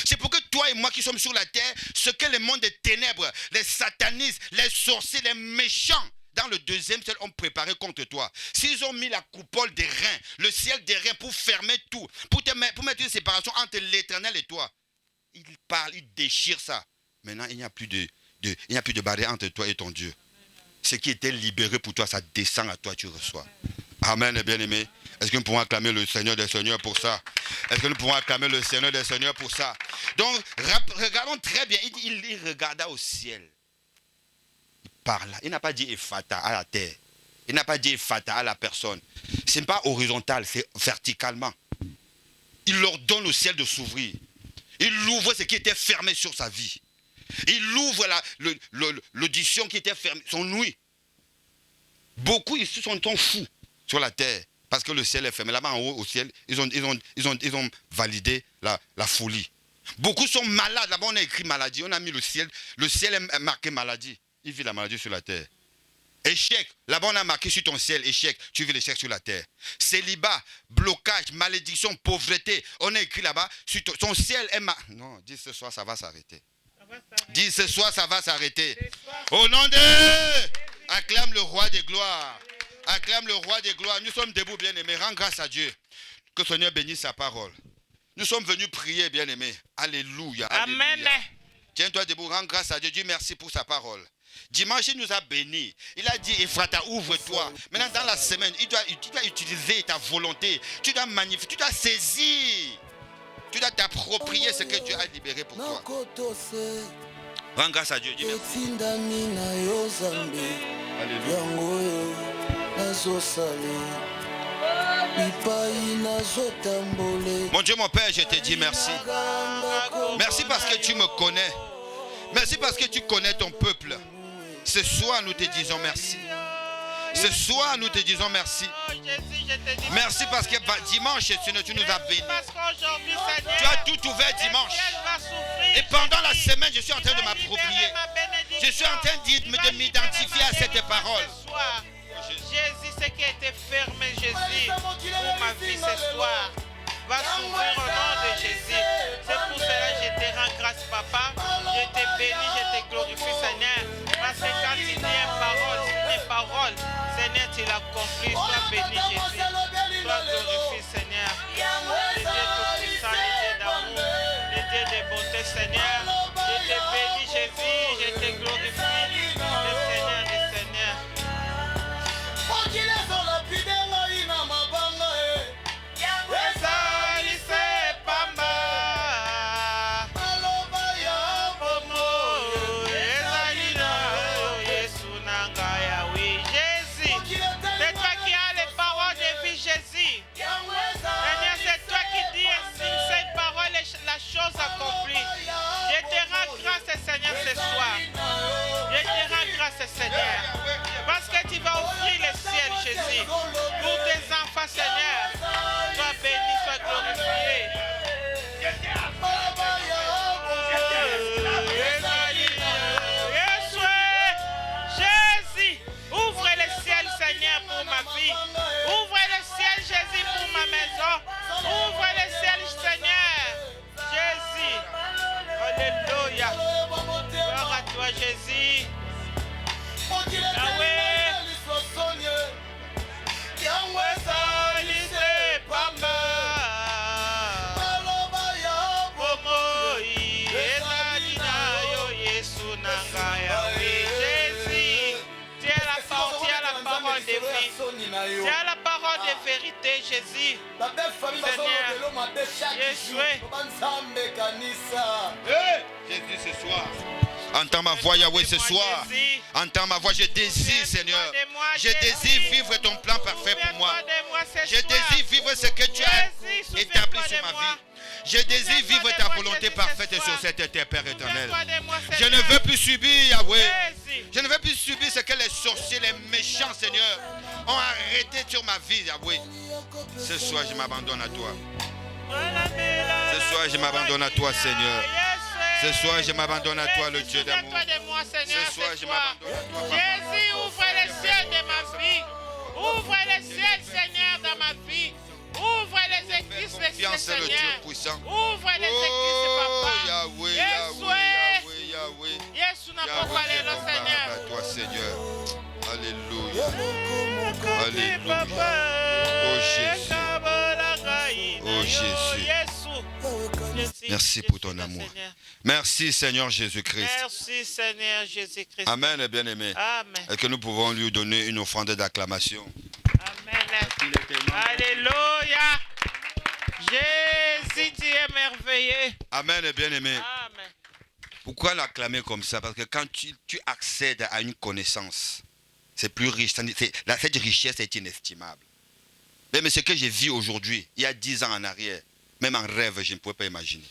C: C'est pour que toi et moi qui sommes sur la terre, ce que le monde des ténèbres, les satanistes, les sorciers, les méchants, dans le deuxième ciel, ont préparé contre toi. S'ils ont mis la coupole des reins, le ciel des reins pour fermer tout, pour mettre une séparation entre l'Éternel et toi, ils parlent, ils déchirent ça. Maintenant, il n'y a plus de barrière entre toi et ton Dieu. Ce qui était libéré pour toi, ça descend à toi, tu reçois. Amen, bien-aimé. Est-ce que nous pouvons acclamer le Seigneur des Seigneurs pour ça? Est-ce que nous pouvons acclamer le Seigneur des Seigneurs pour ça? Donc, regardons très bien. Il regarda au ciel. Il parla. Il n'a pas dit Ephata à la terre. Il n'a pas dit Ephata à la personne. Ce n'est pas horizontal, c'est verticalement. Il leur donne au ciel de s'ouvrir. Il ouvre ce qui était fermé sur sa vie. Il ouvre l'audition qui était fermée, son ouïe. Beaucoup ici sont fous sur la terre parce que le ciel est fermé. Là-bas en haut au ciel, ils ont validé la folie. Beaucoup sont malades. Là-bas on a écrit maladie. On a mis le ciel est marqué maladie. Il vit la maladie sur la terre. Échec. Là-bas on a marqué sur ton ciel échec. Tu vis l'échec sur la terre. Célibat, blocage, malédiction, pauvreté. On a écrit là-bas sur ton ciel est marqué. Non, dis ce soir ça va s'arrêter. Dis ce soir ça va s'arrêter. Au nom de... Acclame le roi des gloires. Acclame le roi des gloires. Nous sommes debout, bien-aimés. Rends grâce à Dieu. Que le Seigneur bénisse sa parole. Nous sommes venus prier, bien-aimés. Alléluia.
B: Amen.
C: Alléluia. Tiens-toi debout. Rends grâce à Dieu. Dis merci pour sa parole. Dimanche, il nous a bénis. Il a dit, Ephrata, ouvre-toi. Maintenant, dans la semaine, tu dois utiliser ta volonté. Tu dois magnifier. Tu dois saisir. Tu dois t'approprier ce que Dieu a libéré pour toi. Rends grâce à Dieu. Dis merci. Mon Dieu, mon Père, je te dis merci. Merci parce que tu me connais. Merci parce que tu connais ton peuple. Ce soir, nous te disons merci. Ce soir, nous te disons merci. Merci parce que dimanche, tu nous as bénis. Tu as tout ouvert dimanche. Et pendant la semaine, je suis en train de m'approprier. Je suis en train de m'identifier à cette parole.
B: Jésus, ce qui a été fermé, Jésus, pour ma vie ce soir, va s'ouvrir au nom de Jésus. C'est pour cela que je te rends grâce, Papa. Je te bénis, je te glorifie, Seigneur. Parce que quand tu dis une parole, Seigneur, tu l'accomplis. Sois béni, Jésus. Sois glorifié, Seigneur. Le Dieu tout-puissant, le Dieu d'amour, le Dieu de bonté, Seigneur. Je te bénis, Jésus. Je te glorifie, le Seigneur des Seigneurs. Accompli. Je te rends grâce, Seigneur, ce soir. Je te rends grâce, Seigneur, parce que tu vas ouvrir le ciel, Jésus, pour tes enfants, Seigneur. Sois béni, sois glorifié. Jésus, ouvre le ciel, Seigneur, pour ma vie. Ouvre le ciel, Jésus, pour ma maison. Ouvre le ciel, Seigneur. Jésus, alléluia, gloire à toi Jésus, Yahweh, Yahweh, salise pamba, Bomo, Ezalina, yo Yesu nanga Yahweh, Jésus, tu as la parole de vie, tu as la parole de vérité, Jésus, Seigneur, Jésus.
C: Jésus, ce soir. Entends ma voix, Yahweh, ce soir. Entends ma voix, je désire, Seigneur. Je désire vivre ton plan parfait pour moi. Je désire vivre ce que tu as établi sur ma vie. Je désire vivre ta volonté parfaite sur cette terre, Père éternel. Je ne veux plus subir, Yahweh. Je ne veux plus subir ce que les sorciers, les méchants, Seigneur, ont arrêté sur ma vie, Yahweh. Ce soir, je m'abandonne à toi. Ce soir, je m'abandonne à toi, Seigneur. Ce soir, je m'abandonne à toi, le Dieu d'amour. Ce soir, je m'abandonne à toi.
B: Jésus, ouvre le ciel de ma vie. Ouvre le ciel, Seigneur, dans ma vie. Ouvre les églises, Seigneur. Ouvre les églises, Papa.
C: Yahweh, Yahweh, Yahweh.
B: Jésus n'a pas parlé, le Seigneur.
C: À toi, Seigneur. Alléluia. Alléluia. Oh Jésus. Oh Jésus. Merci pour ton amour. Merci Seigneur Jésus-Christ.
B: Merci Seigneur Jésus-Christ.
C: Amen, bien-aimé.
B: Amen.
C: Et que nous pouvons lui donner une offrande d'acclamation.
B: Amen. Alléluia. Jésus, tu es merveilleux.
C: Amen, bien-aimé.
B: Amen.
C: Pourquoi l'acclamer comme ça? Parce que quand tu accèdes à une connaissance, c'est plus riche. Cette richesse est inestimable. Mais ce que j'ai vu aujourd'hui, il y a 10 ans en arrière, même en rêve, je ne pouvais pas imaginer.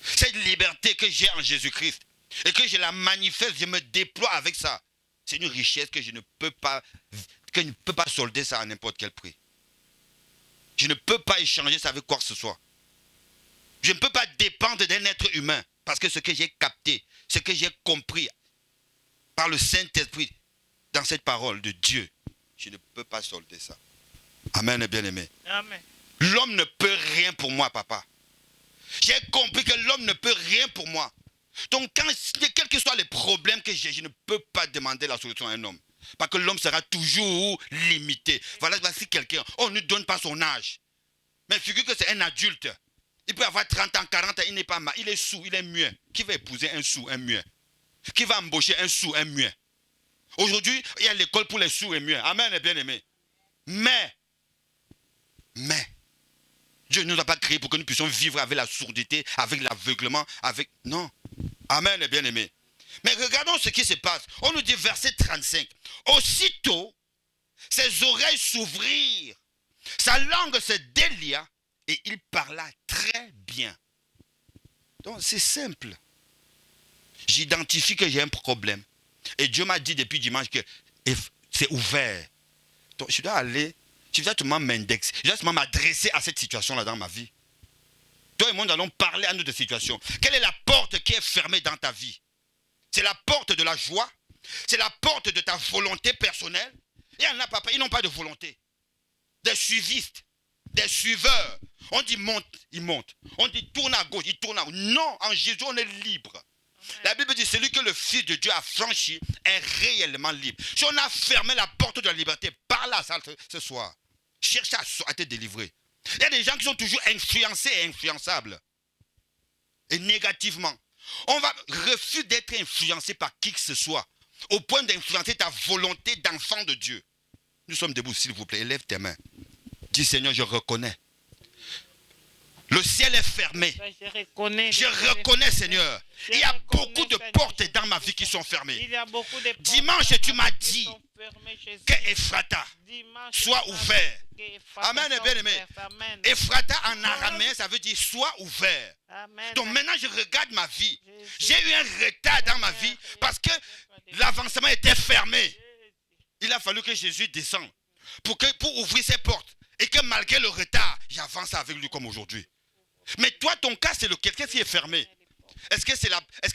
C: Cette liberté que j'ai en Jésus-Christ, et que je la manifeste, je me déploie avec ça, c'est une richesse que je ne peux pas solder ça à n'importe quel prix. Je ne peux pas échanger ça avec quoi que ce soit. Je ne peux pas dépendre d'un être humain, parce que ce que j'ai capté, ce que j'ai compris par le Saint-Esprit dans cette parole de Dieu, je ne peux pas solder ça. Amen, bien-aimé.
B: Amen.
C: L'homme ne peut rien pour moi, papa. J'ai compris que l'homme ne peut rien pour moi. Donc, quels que soient les problèmes que j'ai, je ne peux pas demander la solution à un homme. Parce que l'homme sera toujours limité. Voilà, voici quelqu'un, on ne donne pas son âge. Mais figure que c'est un adulte. Il peut avoir 30 ans, 40 ans, il n'est pas mal. Il est sourd, il est muet. Qui va épouser un sourd, un muet? Qui va embaucher un sourd, un muet? Aujourd'hui, il y a l'école pour les sourds et muets. Amen, bien-aimé. Mais, Dieu ne nous a pas créés pour que nous puissions vivre avec la sourdité, avec l'aveuglement, avec... Non. Amen, bien-aimé. Mais regardons ce qui se passe. On nous dit verset 35. Aussitôt, ses oreilles s'ouvrirent, sa langue se délia et il parla très bien. Donc c'est simple. J'identifie que j'ai un problème. Et Dieu m'a dit depuis dimanche que c'est ouvert. Donc je dois aller, je dois seulement m'indexer, je dois seulement m'adresser à cette situation-là dans ma vie. Toi et moi, nous allons parler à notre situation. Quelle est la porte qui est fermée dans ta vie? C'est la porte de la joie? C'est la porte de ta volonté personnelle? Il y en a, papa, ils n'ont pas de volonté. Des suivistes, des suiveurs. On dit monte, ils montent. On dit tourne à gauche, ils tournent à gauche. Non, en Jésus, on est libre. La Bible dit, celui que le Fils de Dieu a franchi est réellement libre. Si on a fermé la porte de la liberté, parle à ça ce soir. Cherche à te délivrer. Il y a des gens qui sont toujours influencés et influençables. Et négativement. On va refuser d'être influencé par qui que ce soit. Au point d'influencer ta volonté d'enfant de Dieu. Nous sommes debout, s'il vous plaît. Élève tes mains. Dis, Seigneur, je reconnais. Le ciel est fermé. Je reconnais, Seigneur. Il y a beaucoup de portes dans ma vie qui sont fermées. Dimanche, tu m'as dit que Ephrata soit ouvert. Amen, bien-aimé. Ephrata en araméen, ça veut dire soit ouvert. Donc maintenant, je regarde ma vie. J'ai eu un retard dans ma vie parce que l'avancement était fermé. Il a fallu que Jésus descende pour ouvrir ses portes. Et que malgré le retard, j'avance avec lui comme aujourd'hui. Mais toi, ton cas, c'est quelqu'un qui est fermé. Est-ce que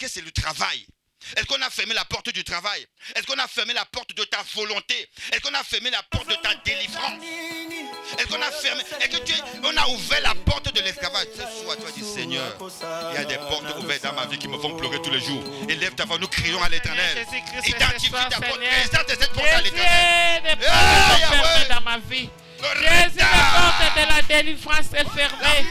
C: c'est le travail? Est-ce qu'on a fermé la porte du travail? Est-ce qu'on a fermé la porte de ta volonté? Est-ce qu'on a fermé la porte de ta délivrance? Est-ce qu'on a fermé? On a ouvert la porte de l'esclavage? Ce soir, tu as dit, Seigneur, il y a des portes ouvertes dans ma vie qui me font pleurer tous les jours. Élève ta voix, nous crions à l'Éternel. Identifie ta porte, présente cette porte à l'Éternel.
B: Dans ma vie. Jésus, la porte de la délivrance est fermée.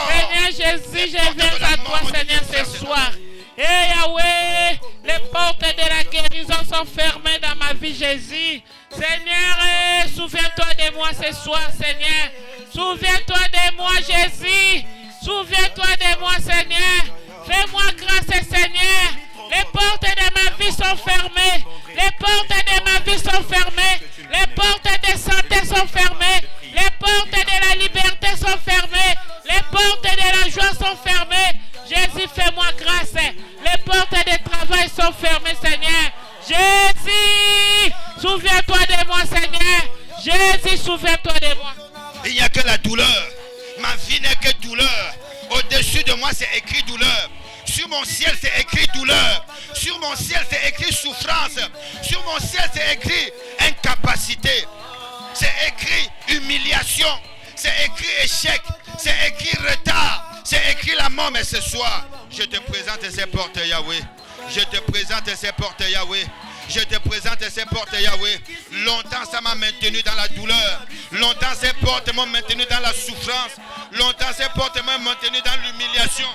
B: Seigneur Jésus, je viens à toi, Seigneur, ce soir. Et Yahweh, les portes de la guérison sont fermées dans ma vie, Jésus. Seigneur, souviens-toi de moi ce soir, Seigneur. Souviens-toi de moi, Jésus. Souviens-toi de moi, Seigneur. Fais-moi grâce, Seigneur. Les portes de ma vie sont fermées. Les portes de ma vie sont fermées. Les portes de santé sont fermées. Les portes de la liberté sont fermées. Les portes de la joie sont fermées. Jésus, fais-moi grâce. Les portes de travail sont fermées, Seigneur. Jésus, souviens-toi de moi, Seigneur. Jésus, souviens-toi de moi.
C: Il n'y a que la douleur. Ma vie n'est que douleur. Au-dessus de moi, c'est écrit douleur. Sur mon ciel, c'est écrit douleur. Sur mon ciel, c'est écrit souffrance. Sur mon ciel, c'est écrit incapacité. C'est écrit humiliation. C'est écrit échec. C'est écrit retard. C'est écrit la mort. Mais ce soir, je te présente ces portes, Yahweh. Je te présente ces portes, Yahweh. Je te présente ces portes, Yahweh. Longtemps, ça m'a maintenu dans la douleur. Longtemps, ces portes m'ont maintenu dans la souffrance. Longtemps, ces portes m'ont maintenu dans l'humiliation.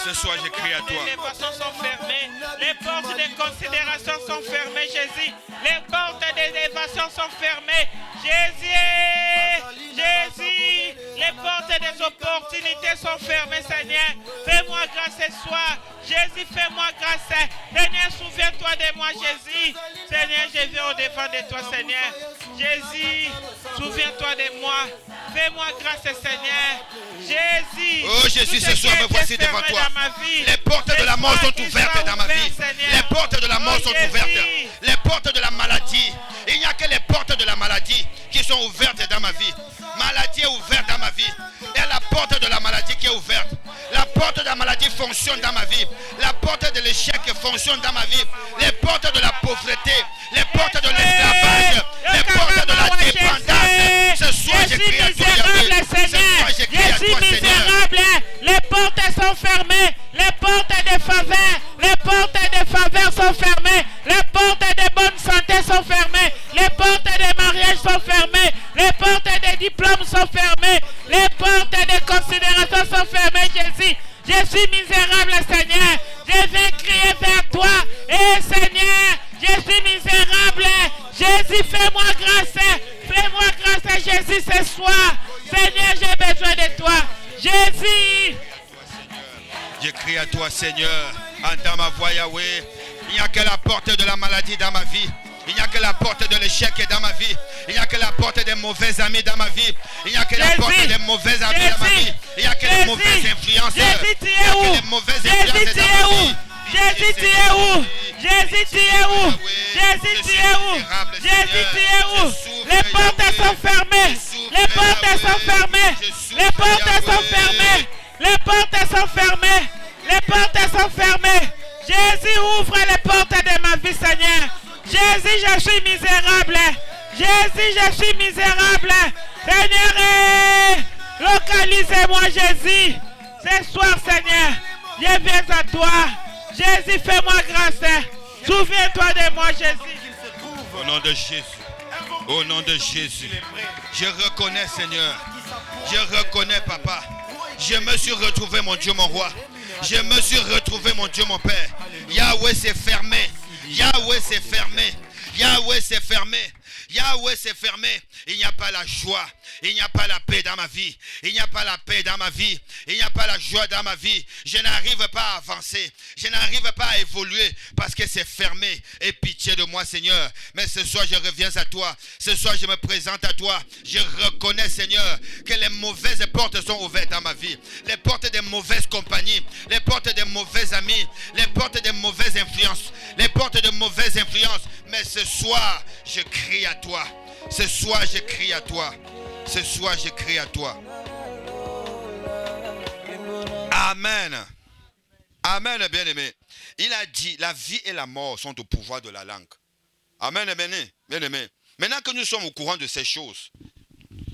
C: Ce soir, je crie à toi.
B: Les portes sont fermées. Les portes de considération sont fermées, Jésus. Les portes d'élévation sont fermées. Jésus, Jésus, les portes des opportunités sont fermées, Seigneur. Fais-moi grâce ce soir. Jésus, fais-moi grâce. Seigneur, souviens-toi de moi, Jésus. Seigneur, je viens au-devant de toi, Seigneur. Jésus, souviens-toi de moi. Fais-moi grâce, Seigneur. Jésus.
C: Oh, Jésus, ce soir, me voici ici devant
B: fermées
C: toi.
B: dans ma vie.
C: Les portes de la mort sont ouvertes dans ma vie. Les portes de la mort sont ouvertes. Les portes de la maladie. Il n'y a que les portes de la maladie qui sont ouvertes dans ma vie. Maladie est ouverte dans ma vie. Et la porte de la maladie qui est ouverte. La porte de la maladie fonctionne dans ma vie. La porte de l'échec fonctionne dans ma vie. Les portes de la pauvreté. Les portes de l'esclavage. Les portes de la dépendance. Ce soir, je crie à toi, Yahweh. Ce soir, je crie à toi, Seigneur.
B: Les portes sont fermées. Les portes de faveur. Les portes de faveur sont fermées. Les portes de bonne santé sont fermées. Les portes de mariage sont fermées. Les portes de diplômes sont fermées. Les portes de considération sont fermées, Jésus. Je suis misérable, Seigneur. Je vais crier vers toi. Et Seigneur, je suis misérable. Jésus, fais-moi grâce. Fais-moi grâce, Jésus, ce soir. Seigneur, j'ai besoin de toi. Jésus.
C: Je crie à toi, Seigneur. Entends ma voix, Yahweh. Il n'y a que la porte de la maladie dans ma vie. Il n'y a que la porte de l'échec dans ma vie. Il n'y a que la porte des mauvais amis dans ma vie. Il n'y a que la porte des mauvais amis dans ma vie. Il n'y a que les mauvaises influences.
B: Jésus, tu es où? Jésus, tu es où? Jésus, tu es où? Jésus, tu es où? Jésus, tu es où? Jésus, tu es où? Les portes sont fermées. Les portes sont fermées. Les portes sont fermées. Les portes sont fermées. Les portes sont fermées. Jésus, ouvre les portes de ma vie, Seigneur. Jésus, je suis misérable. Jésus, je suis misérable. Seigneur, localisez-moi, Jésus. Ce soir, Seigneur, je viens à toi. Jésus, fais-moi grâce. Souviens-toi de moi, Jésus.
C: Au nom de Jésus. Au nom de Jésus. Je reconnais, Seigneur. Je reconnais, Papa. Je me suis retrouvé, mon Dieu, mon roi. Je me suis retrouvé, mon Dieu, mon Père. Yahweh, c'est fermé. Yahweh, c'est fermé. Yahweh, c'est fermé. Yahweh, c'est fermé. Il n'y a pas la joie. Il n'y a pas la paix dans ma vie. Il n'y a pas la paix dans ma vie. Il n'y a pas la joie dans ma vie. Je n'arrive pas à avancer. Je n'arrive pas à évoluer parce que c'est fermé. Aie pitié de moi, Seigneur. Mais ce soir, je reviens à toi. Ce soir, je me présente à toi. Je reconnais, Seigneur, que les mauvaises portes sont ouvertes dans ma vie. Les portes des mauvaises compagnies. Les portes des mauvais amis. Les portes des mauvaises influences. Les portes de mauvaises influences. Mais ce soir, je crie à toi. Ce soir, je crie à toi. Ce soir, je crie à toi. Amen. Amen, bien-aimé. Il a dit, la vie et la mort sont au pouvoir de la langue. Amen, bien-aimé. Maintenant que nous sommes au courant de ces choses,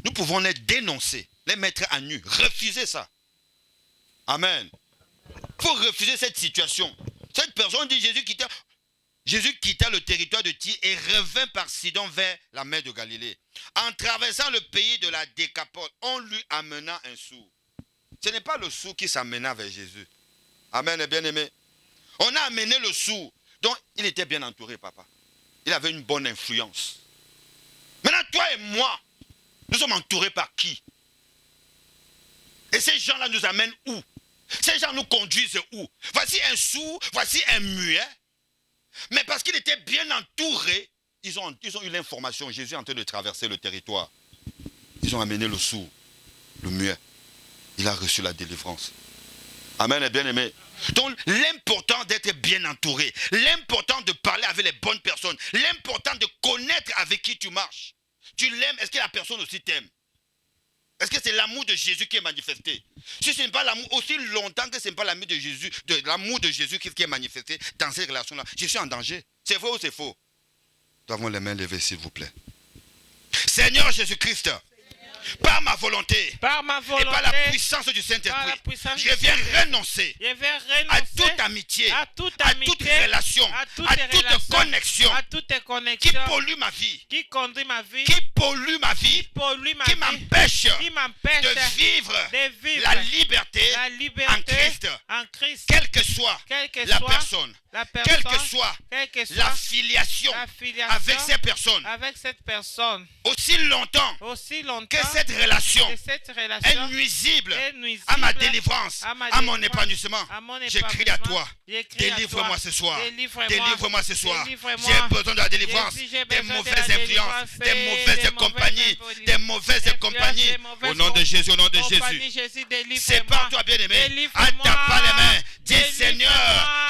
C: nous pouvons les dénoncer, les mettre à nu, refuser ça. Amen. Il faut refuser cette situation. Cette personne dit, Jésus quitta le territoire de Tyr et revint par Sidon vers la mer de Galilée. En traversant le pays de la Décapole, on lui amena un sourd. Ce n'est pas le sourd qui s'amena vers Jésus. Amen, bien-aimé. On a amené le sourd. Donc, il était bien entouré, papa. Il avait une bonne influence. Maintenant, toi et moi, nous sommes entourés par qui? Et ces gens-là nous amènent où? Ces gens nous conduisent où? Voici un sourd, voici un muet. Mais parce qu'il était bien entouré, ils ont eu l'information. Jésus est en train de traverser le territoire. Ils ont amené le sourd, le muet. Il a reçu la délivrance. Amen, bien-aimé. Donc, l'important d'être bien entouré, l'important de parler avec les bonnes personnes, l'important de connaître avec qui tu marches. Tu l'aimes, est-ce que la personne aussi t'aime? Est-ce que c'est l'amour de Jésus qui est manifesté? Si ce n'est pas l'amour, aussi longtemps que ce n'est pas l'amour de Jésus qui est manifesté dans ces relations-là, je suis en danger. C'est vrai ou c'est faux? Nous avons les mains levées, s'il vous plaît. Seigneur Jésus-Christ, par ma volonté, et par la puissance du Saint-Esprit, je viens renoncer à toute amitié, à toute relation, à toute connexion qui pollue ma vie, qui pollue ma vie, qui m'empêche de vivre la liberté en Christ, quelle que soit la personne, quelle que soit la filiation avec ces personnes, aussi longtemps que cette relation est nuisible à ma délivrance, à mon épanouissement, je crie à toi, délivre-moi ce soir, délivre-moi ce soir. J'ai besoin de la délivrance des mauvaises influences, des mauvaises compagnies, des mauvaises compagnies. Au nom de Jésus, au nom de Jésus. Sépare-toi, bien-aimé. Attaque pas les mains. Dis, Seigneur,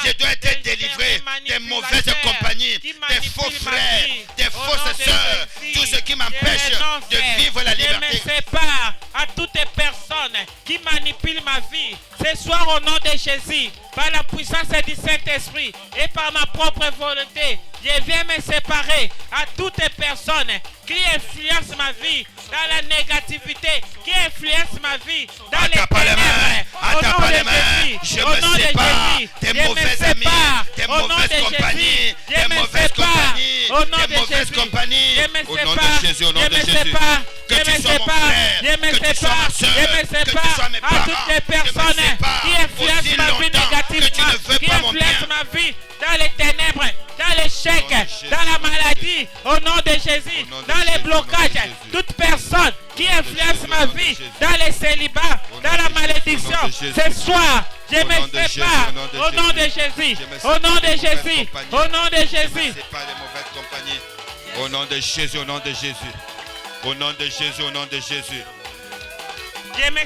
C: je dois être délivré des mauvaises compagnies, des faux frères, des fausses sœurs, tout ce qui m'empêche de vivre la liberté.
B: Je me sépare à toutes les personnes qui manipulent ma vie. Ce soir, au nom de Jésus, par la puissance du Saint-Esprit et par ma propre volonté, je viens me séparer à toutes les personnes qui influencent ma vie dans la négativité, qui influencent ma vie dans les ténèbres. Au nom de Jésus,
C: je me sépare des mauvais amis, des mauvaises compagnies, des mauvaises compagnies, des mauvaises compagnies. Au nom de Jésus, au nom de Jésus. Que tu sois mon frère, que tu sois ma soeur, que tu sois mes parents,
B: à toutes les personnes qui influencent ma vie négativement, qui influencent ma vie dans les ténèbres, dans l'échec, dans la maladie, au nom de Jésus, dans les blocages, toute personne qui influence ma vie, dans les célibats, dans la malédiction, ce soir, je me sépare, au nom de Jésus, au nom de Jésus, au nom de Jésus.
C: Au nom de Jésus, au nom de Jésus. Au nom de Jésus, au nom de Jésus.
B: Je me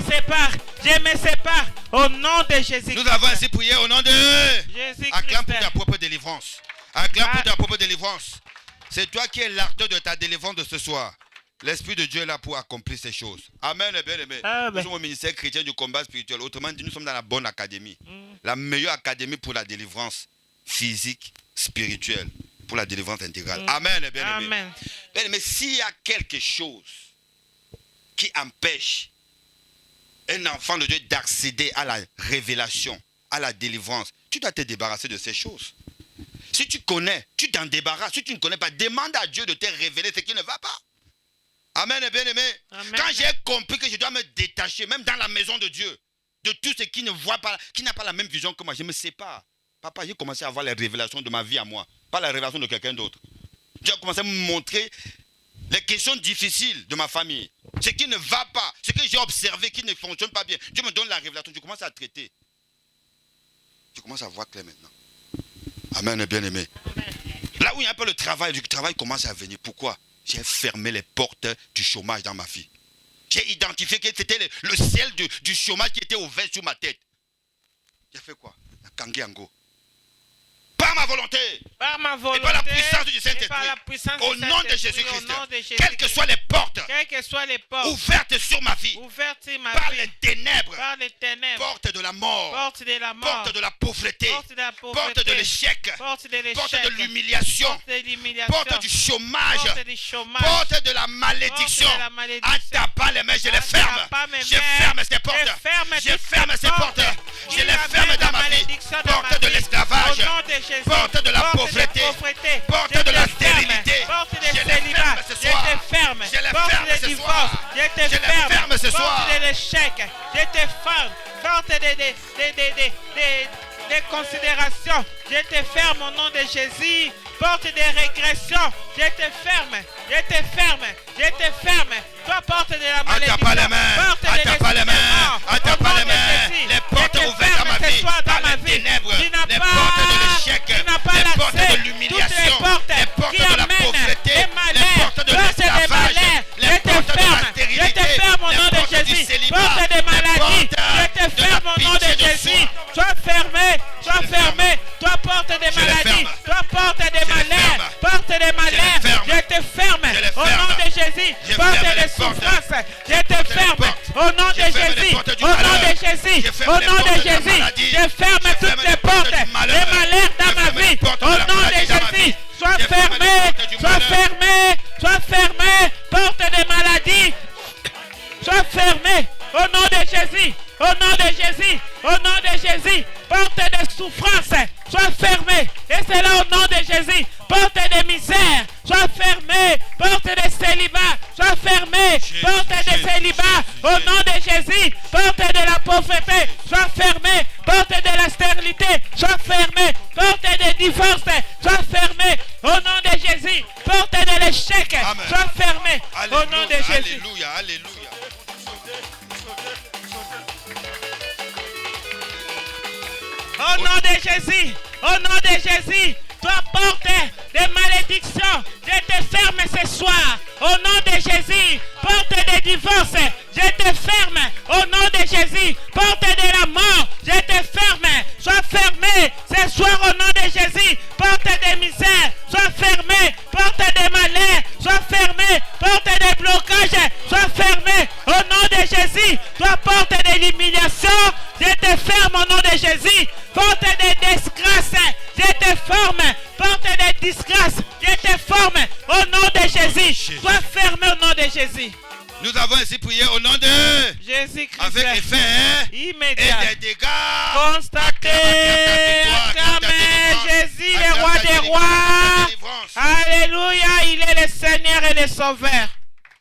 B: sépare au nom de Jésus.
C: Nous avons ainsi prié au nom de
B: Jésus.
C: Acclame pour ta propre délivrance. Acclame pour ta propre délivrance. C'est toi qui es l'acteur de ta délivrance de ce soir. L'Esprit de Dieu est là pour accomplir ces choses. Amen, bien-aimé. Nous sommes au ministère chrétien du combat spirituel. Autrement dit, nous sommes dans la bonne académie. La meilleure académie pour la délivrance physique, spirituelle, pour la délivrance intégrale. Amen, bien-aimé.
B: Amen.
C: Bien-aimé, s'il y a quelque chose qui empêche un enfant de Dieu d'accéder à la révélation, à la délivrance, tu dois te débarrasser de ces choses. Si tu connais, tu t'en débarrasses. Si tu ne connais pas, demande à Dieu de te révéler ce qui ne va pas. Amen, bien-aimé. Quand j'ai compris que je dois me détacher, même dans la maison de Dieu, de tout ce qui ne voit pas, qui n'a pas la même vision que moi, je me sépare. Papa, j'ai commencé à avoir les révélations de ma vie à moi, pas la révélation de quelqu'un d'autre. J'ai commencé à me montrer les questions difficiles de ma famille, ce qui ne va pas, ce que j'ai observé qui ne fonctionne pas bien. Dieu me donne la révélation, je commence à traiter. Je commence à voir clair maintenant. Amen, bien-aimé. Là où il y a un peu le travail commence à venir. Pourquoi? J'ai fermé les portes du chômage dans ma vie. J'ai identifié que c'était le ciel du chômage qui était ouvert sur ma tête. J'ai fait quoi? La kangiango. Par ma volonté.
B: Par ma volonté.
C: Et par la puissance du Saint-Esprit. Au nom de Jésus-Christ. Quelles que soient les portes. Ouvertes sur ma vie. Par les ténèbres. Porte de la mort. Porte de la pauvreté. Porte de l'échec. Porte de l'humiliation. Porte du chômage. Porte de la malédiction. Attaque pas les mains, je les ferme. Je ferme ces portes. Je ferme ces portes. Je les ferme dans ma vie. Porte de l'esclavage. Porte de la pauvreté, porte de la stérilité, je les ferme ce soir, je les ferme ce soir, je les ferme ce soir.
B: Porte de l'échec, je te ferme, porte des considérations, je te ferme au nom de Jésus. Porte des régressions, je te ferme, je te ferme, je te ferme. Toi, porte de la malédiction,
C: attaque pas les mains, attaque pas les mains, attaque pas les mains. Les portes ouvertes dans ma vie, par les ténèbres, les portes de l'échec, les portes de l'humiliation, les portes de la pauvreté, les portes de l'esclavage, les portes de la stérilité,
B: je te ferme au nom de Jésus. Porte des maladies, je te ferme au nom de Jésus. Sois fermé, sois fermé. Toi, porte des maladies, toi, porte des malheurs, porte des malheurs, je te ferme au nom de Jésus. Porte des souffrances, je te ferme au nom de Jésus. Au nom de Jésus, au nom de Jésus, je ferme toutes les portes, les malheurs dans ma vie. Au nom de Jésus, sois fermé, sois fermé, sois fermé. Porte des maladies, sois fermé au nom de Jésus. Au nom de Jésus, au nom de Jésus, porte de souffrance, sois fermé. Et c'est là au nom de Jésus, porte de misère, sois fermé. Porte de célibat, sois fermé. Porte de célibat, au nom de Jésus, porte de la pauvreté, sois fermé. Porte de la stérilité. d'échec
C: Amen.
B: soit fermé au nom de Jésus.
C: Alléluia, alléluia.
B: Au nom de Jésus, au nom de Jésus, toi porte des malédictions, je te ferme ce soir. Au nom de Jésus, porte des divorces, je te ferme. Au nom de Jésus, porte de la mort, je te ferme. Sois fermé ce soir au nom de Jésus. Porte des misères, sois fermé. Porte des malheurs, sois fermé. Porte des blocages, sois fermé. Au nom de Jésus, toi porte de l'humiliation, je te ferme au nom de Jésus. Porte des disgrâces, je te forme. Porte des disgrâces, je te forme au nom de Jésus. Sois fermé au nom de Jésus.
C: Nous avons ainsi prié au nom de
B: Jésus-Christ.
C: avec effet
B: immédiat.
C: et des dégâts.
B: Constatez, acclamez Jésus, le roi des rois. Alléluia, il est le Seigneur et le Sauveur.
C: Il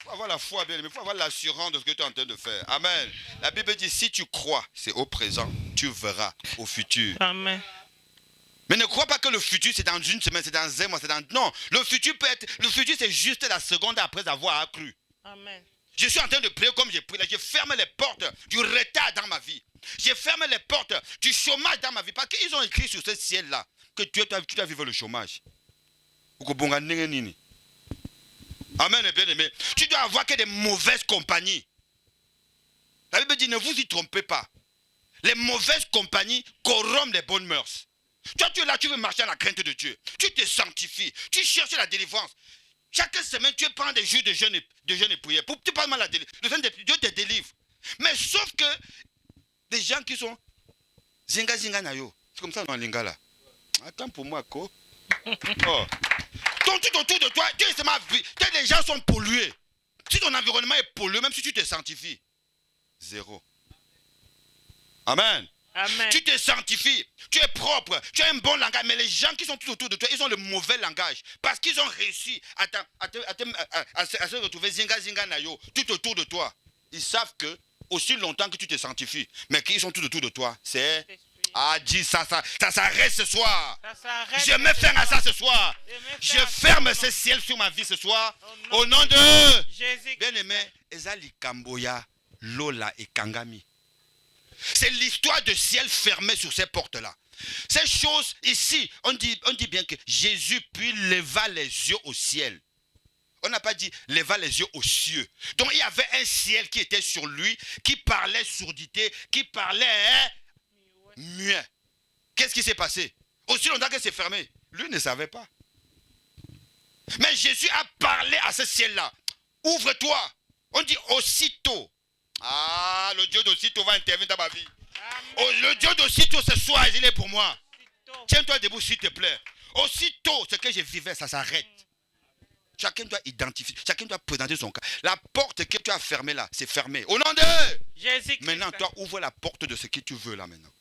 C: faut avoir la foi, bien, mais il faut avoir l'assurance de ce que tu es en train de faire. Amen. La Bible dit, si tu crois, c'est au présent, tu verras au futur.
B: Amen.
C: Mais ne crois pas que le futur c'est dans une semaine, c'est dans un mois, c'est dans... Non, le futur peut être... Le futur c'est juste la seconde après avoir accru.
B: Amen.
C: Je suis en train de prier comme j'ai prié. Je ferme les portes du retard dans ma vie. Je ferme les portes du chômage dans ma vie. Parce qu'ils ont écrit sur ce ciel-là que tu dois vivre le chômage. Amen, bien aimé. Tu dois avoir que des mauvaises compagnies. La Bible dit, ne vous y trompez pas. Les mauvaises compagnies corrompent les bonnes mœurs. Toi, tu es là, tu veux marcher à la crainte de Dieu. Tu te sanctifies. Tu cherches la délivrance. Chaque semaine, tu prends des jours de jeûne et prière. Pour tu parles mal la délivrance. Dieu te délivre. Mais sauf que des gens qui sont zinga zinga na yo. C'est comme ça dans lingala. Attends pour moi, quoi. Oh. Tout autour de toi, les gens sont pollués. Si ton environnement est pollué, même si tu te sanctifies, zéro. Amen.
B: Amen.
C: Tu te sanctifies, tu es propre, tu as un bon langage, mais les gens qui sont tout autour de toi, ils ont le mauvais langage. Parce qu'ils ont réussi à se retrouver zinga zinga nayo, tout autour de toi. Ils savent que, aussi longtemps que tu te sanctifies, mais qu'ils sont tout autour de toi, c'est... Ah, dis ça s'arrête ce soir. Je me ferme à ça ce soir. Je ferme ce ciel sur ma vie ce soir. Au nom de Jésus. Bien aimé, Ezali Kamboya, Lola et Kangami. C'est l'histoire de ciel fermé sur ces portes-là. Ces choses ici, on dit bien que Jésus puis leva les yeux au ciel. On n'a pas dit leva les yeux aux cieux. Donc il y avait un ciel qui était sur lui, qui parlait surdité, qui parlait muet. Qu'est-ce qui s'est passé? Aussi longtemps que c'est fermé, lui ne savait pas. Mais Jésus a parlé à ce ciel-là. Ouvre-toi. On dit aussitôt. Ah, le Dieu d'aussitôt va intervenir dans ma vie. Oh, le Dieu d'aussitôt ce soir, il est pour moi. Tiens-toi debout s'il te plaît. Aussitôt, ce que je vivais, ça s'arrête. Chacun doit identifier, chacun doit présenter son cas. La porte que tu as fermée là, c'est fermé. Au nom de Jésus. Maintenant, toi, ouvre la porte de ce que tu veux là maintenant.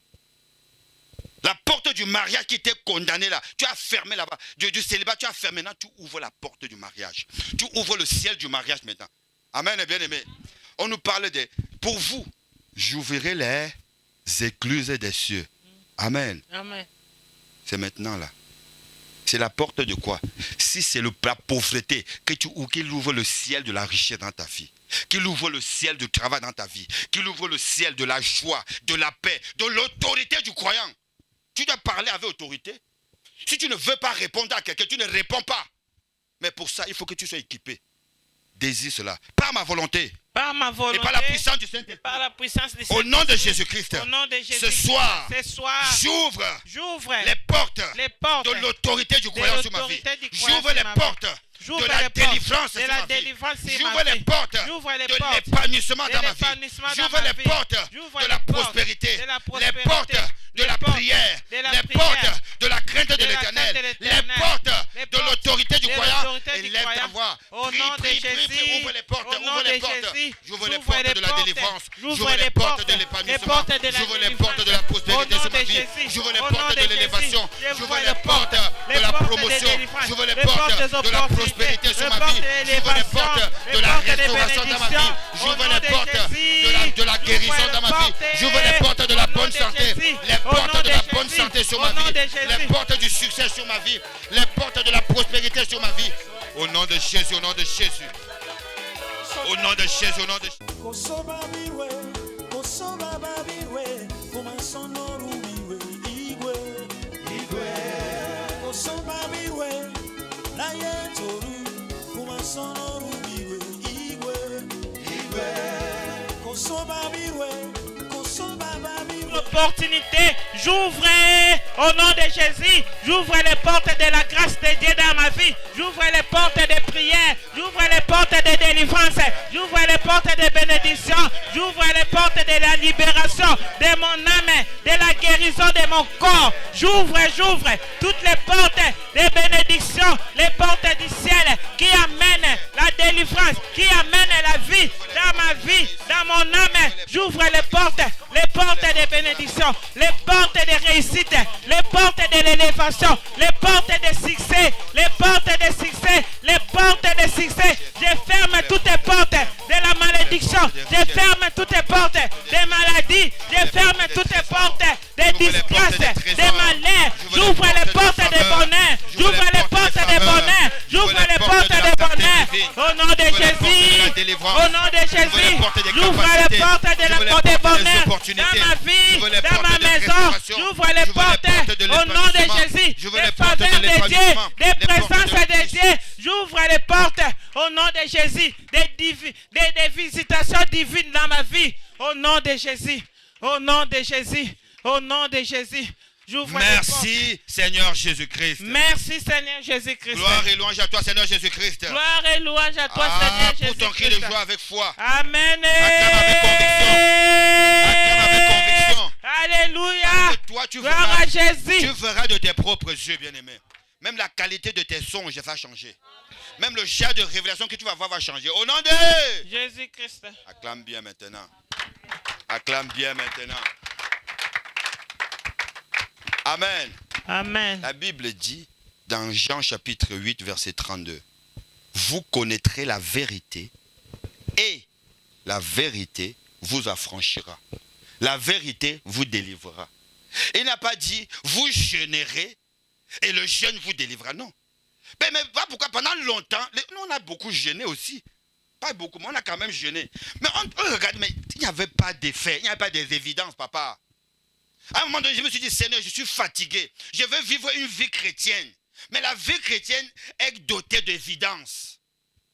C: La porte du mariage qui était condamnée là, tu as fermé là-bas. Du célibat, tu as fermé. Maintenant, tu ouvres la porte du mariage. Tu ouvres le ciel du mariage maintenant. Amen, bien aimé. On nous parle de... Pour vous, j'ouvrirai les écluses des cieux. Amen.
B: Amen.
C: C'est maintenant là. C'est la porte de quoi? Si c'est la pauvreté, qu'il ouvre le ciel de la richesse dans ta vie. Qu'il ouvre le ciel du travail dans ta vie. Qu'il ouvre le ciel de la joie, de la paix, de l'autorité du croyant. Tu dois parler avec autorité. Si tu ne veux pas répondre à quelqu'un, tu ne réponds pas. Mais pour ça, il faut que tu sois équipé. Désire cela. Par ma volonté.
B: Par ma volonté.
C: Et par la puissance du Saint-Esprit.
B: Par la puissance du Saint-Esprit.
C: Au nom de Jésus-Christ.
B: Au nom de Jésus.
C: Ce soir.
B: J'ouvre
C: les portes
B: de
C: l'autorité du croyant sur ma vie. J'ouvre les portes de la délivrance sur ma vie. J'ouvre les portes de l'épanouissement dans ma vie. J'ouvre les portes de la prospérité. Les portes de la prière. Les portes de la crainte de l'Éternel. Les portes de l'autorité du croyant. Élève ta voix. Prie, ouvre les portes. Ouvre les portes. J'ouvre les portes de la délivrance. J'ouvre les portes de l'épanouissement. J'ouvre les portes de la prospérité sur ma vie. J'ouvre les portes de l'élévation. J'ouvre les portes de la promotion. J'ouvre les portes de la prospérité sur ma vie. J'ouvre les portes de la restauration dans ma vie. J'ouvre les portes de la guérison dans ma vie. J'ouvre les portes de la bonne santé. Les portes de la bonne santé sur ma vie. Les portes du succès sur ma vie. Les portes de la prospérité sur ma vie. Au nom de Jésus, au nom de Jésus. Au nom de Jésus, au nom de Jésus.
B: Opportunité, j'ouvre au nom de Jésus, j'ouvre les portes de la grâce de Dieu dans ma vie, j'ouvre les portes de prière, j'ouvre les portes de délivrance, j'ouvre les portes de bénédiction, j'ouvre les portes de la libération de mon âme, de la guérison de mon corps, j'ouvre toutes les portes de bénédiction, les portes du ciel qui amènent la délivrance, qui amènent la vie dans ma vie, dans mon âme, j'ouvre les portes de bénédiction, les portes de réussite, les portes de l'élévation, les portes de succès, les portes de succès, les portes de succès. Je ferme toutes les portes de la malédiction, je ferme toutes les portes des maladies, je ferme toutes les portes des disgrâces, des malheurs. J'ouvre les portes de bonheur, j'ouvre les portes de bonheur, j'ouvre les portes de bonheur. Au nom de Jésus, au nom de Jésus, j'ouvre les portes de bonheur dans ma vie, dans ma maison. J'ouvre les portes au nom de Jésus, des faveurs de Dieu, des présences de Dieu. J'ouvre les portes au nom de Jésus, des visitations divines dans ma vie. Au nom de Jésus, au nom de Jésus, au nom de Jésus.
C: Merci Seigneur Jésus-Christ.
B: Merci Seigneur Jésus-Christ.
C: Gloire et louange à toi Seigneur Jésus-Christ.
B: Gloire et louange à toi Seigneur Jésus-Christ.
C: Pour ton cri de joie avec foi.
B: Amen.
C: Acclame avec conviction. Acclame avec conviction.
B: Alléluia.
C: Toi,
B: gloire à Jésus.
C: Tu verras de tes propres yeux, bien-aimé. Même la qualité de tes songes va changer. Même le genre de révélation que tu vas avoir va changer. Au nom de
B: Jésus-Christ.
C: Acclame bien maintenant. Acclame bien maintenant. Amen.
B: Amen.
C: La Bible dit dans Jean chapitre 8 verset 32. Vous connaîtrez la vérité et la vérité vous affranchira. La vérité vous délivrera. Il n'a pas dit vous jeûnerez et le jeûne vous délivrera. Non. Mais pourquoi pendant longtemps, nous on a beaucoup jeûné aussi. Pas beaucoup, mais on a quand même jeûné. Mais on regarde, mais il n'y avait pas d'effet, il n'y avait pas des évidences, papa. À un moment donné, je me suis dit, Seigneur, je suis fatigué. Je veux vivre une vie chrétienne. Mais la vie chrétienne est dotée d'évidence.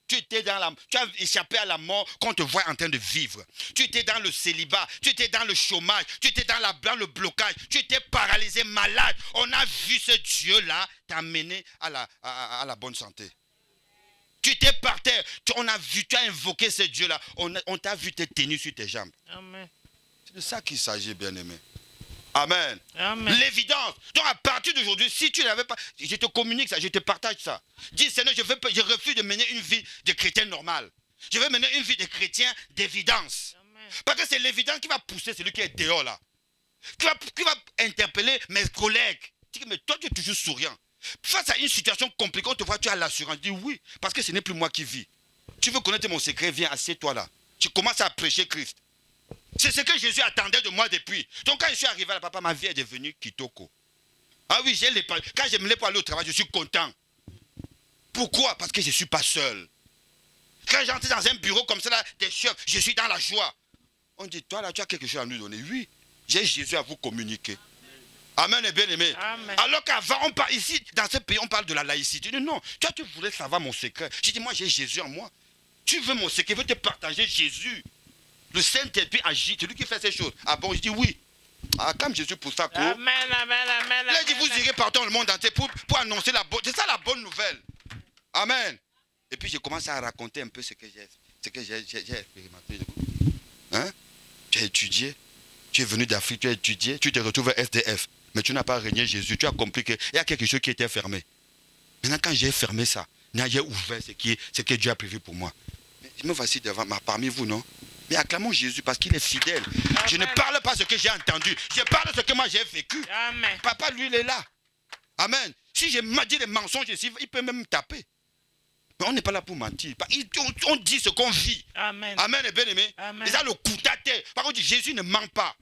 C: Tu as échappé à la mort qu'on te voit en train de vivre. Tu étais dans le célibat, tu étais dans le chômage, tu étais dans le blocage, tu étais paralysé, malade. On a vu ce Dieu-là t'amener à la bonne santé. Tu étais par terre, on a vu, tu as invoqué ce Dieu-là. On t'a vu te tenir sur tes jambes.
B: Amen.
C: C'est de ça qu'il s'agit, bien-aimé. Amen.
B: Amen.
C: L'évidence. Donc à partir d'aujourd'hui, si tu n'avais pas, je te communique ça, je te partage ça. Dis Seigneur, je refuse de mener une vie de chrétien normal. Je veux mener une vie de chrétien d'évidence. Parce que c'est l'évidence qui va pousser celui qui est dehors là. Qui va interpeller mes collègues. Tu dis, mais toi tu es toujours souriant. Face à une situation compliquée, on te voit, tu as l'assurance. Dis oui, parce que ce n'est plus moi qui vis. Tu veux connaître mon secret, viens, assieds-toi là. Tu commences à prêcher Christ. C'est ce que Jésus attendait de moi depuis. Donc quand je suis arrivé là, papa, ma vie est devenue kitoko. Ah oui, quand je me lève pour aller au travail, je suis content. Pourquoi? Parce que je ne suis pas seul. Quand j'entre dans un bureau comme ça, là, des chefs, je suis dans la joie. On dit, toi là, tu as quelque chose à nous donner. Oui, j'ai Jésus à vous communiquer. Amen et bien aimé. Amen. Alors qu'avant, on parle ici, dans ce pays, on parle de la laïcité. Je dis, non, toi tu voulais savoir mon secret. Je dis, moi j'ai Jésus en moi. Tu veux mon secret, je veux te partager Jésus. Le Saint-Esprit agit, c'est lui qui fait ces choses. Ah bon, je dis oui. Ah, comme Jésus pour ça.
B: Amen, amen, amen.
C: Il a dit, vous irez partout dans le monde entier pour annoncer la bonne. C'est ça la bonne nouvelle. Amen. Et puis j'ai commencé à raconter un peu ce que j'ai expérimenté. Hein? Tu as étudié, tu es venu d'Afrique, tu as étudié, tu te retrouves SDF. Mais tu n'as pas régné Jésus, tu as compris qu'il y a quelque chose qui était fermé. Maintenant, quand j'ai fermé ça, j'ai ouvert ce que Dieu a prévu pour moi. Mais me voici devant, parmi vous, non? Mais acclamons Jésus parce qu'il est fidèle. Amen. Je ne parle pas ce que j'ai entendu. Je parle de ce que moi j'ai vécu.
B: Amen.
C: Papa, lui, il est là. Amen. Si je dis des mensonges ici, il peut même me taper. Mais on n'est pas là pour mentir. On dit ce qu'on vit.
B: Amen.
C: Amen et bien aimé. Et ça, le coup à terre. Par contre, Jésus ne ment pas.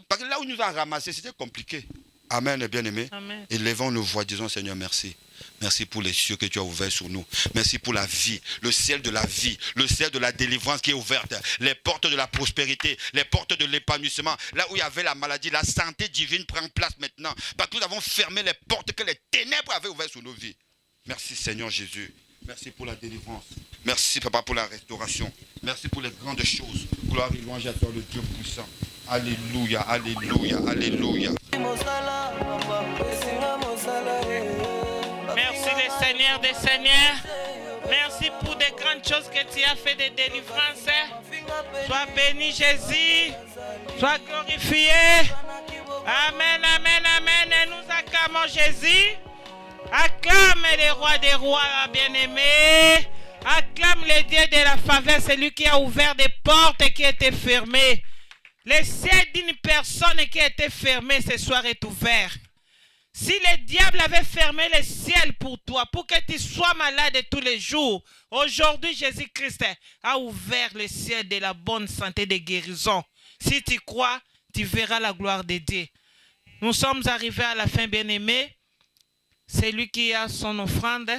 C: Parce que là où il nous a ramassé, c'était compliqué. Amen, bien-aimés.
B: Amen.
C: Élevons nos voix, disons Seigneur, merci. Merci pour les cieux que tu as ouverts sur nous. Merci pour la vie, le ciel de la vie, le ciel de la délivrance qui est ouverte, les portes de la prospérité, les portes de l'épanouissement. Là où il y avait la maladie, la santé divine prend place maintenant. Parce que nous avons fermé les portes que les ténèbres avaient ouvertes sur nos vies. Merci Seigneur Jésus. Merci pour la délivrance. Merci Papa pour la restauration. Merci pour les grandes choses. Gloire et louange à toi le Dieu puissant. Alléluia, alléluia, alléluia.
B: Merci le Seigneur des Seigneurs. Merci pour des grandes choses que tu as fait de délivrance. Sois béni Jésus. Sois glorifié. Amen, amen, amen. Et nous acclamons Jésus. Acclame le roi des rois bien-aimé. Acclame le Dieu de la faveur, celui qui a ouvert des portes qui étaient fermées. Le ciel d'une personne qui était fermé ce soir est ouvert. Si le diable avait fermé le ciel pour toi, pour que tu sois malade tous les jours, aujourd'hui Jésus-Christ a ouvert le ciel de la bonne santé, de guérison. Si tu crois, tu verras la gloire de Dieu. Nous sommes arrivés à la fin, bien-aimé. C'est lui qui a son offrande.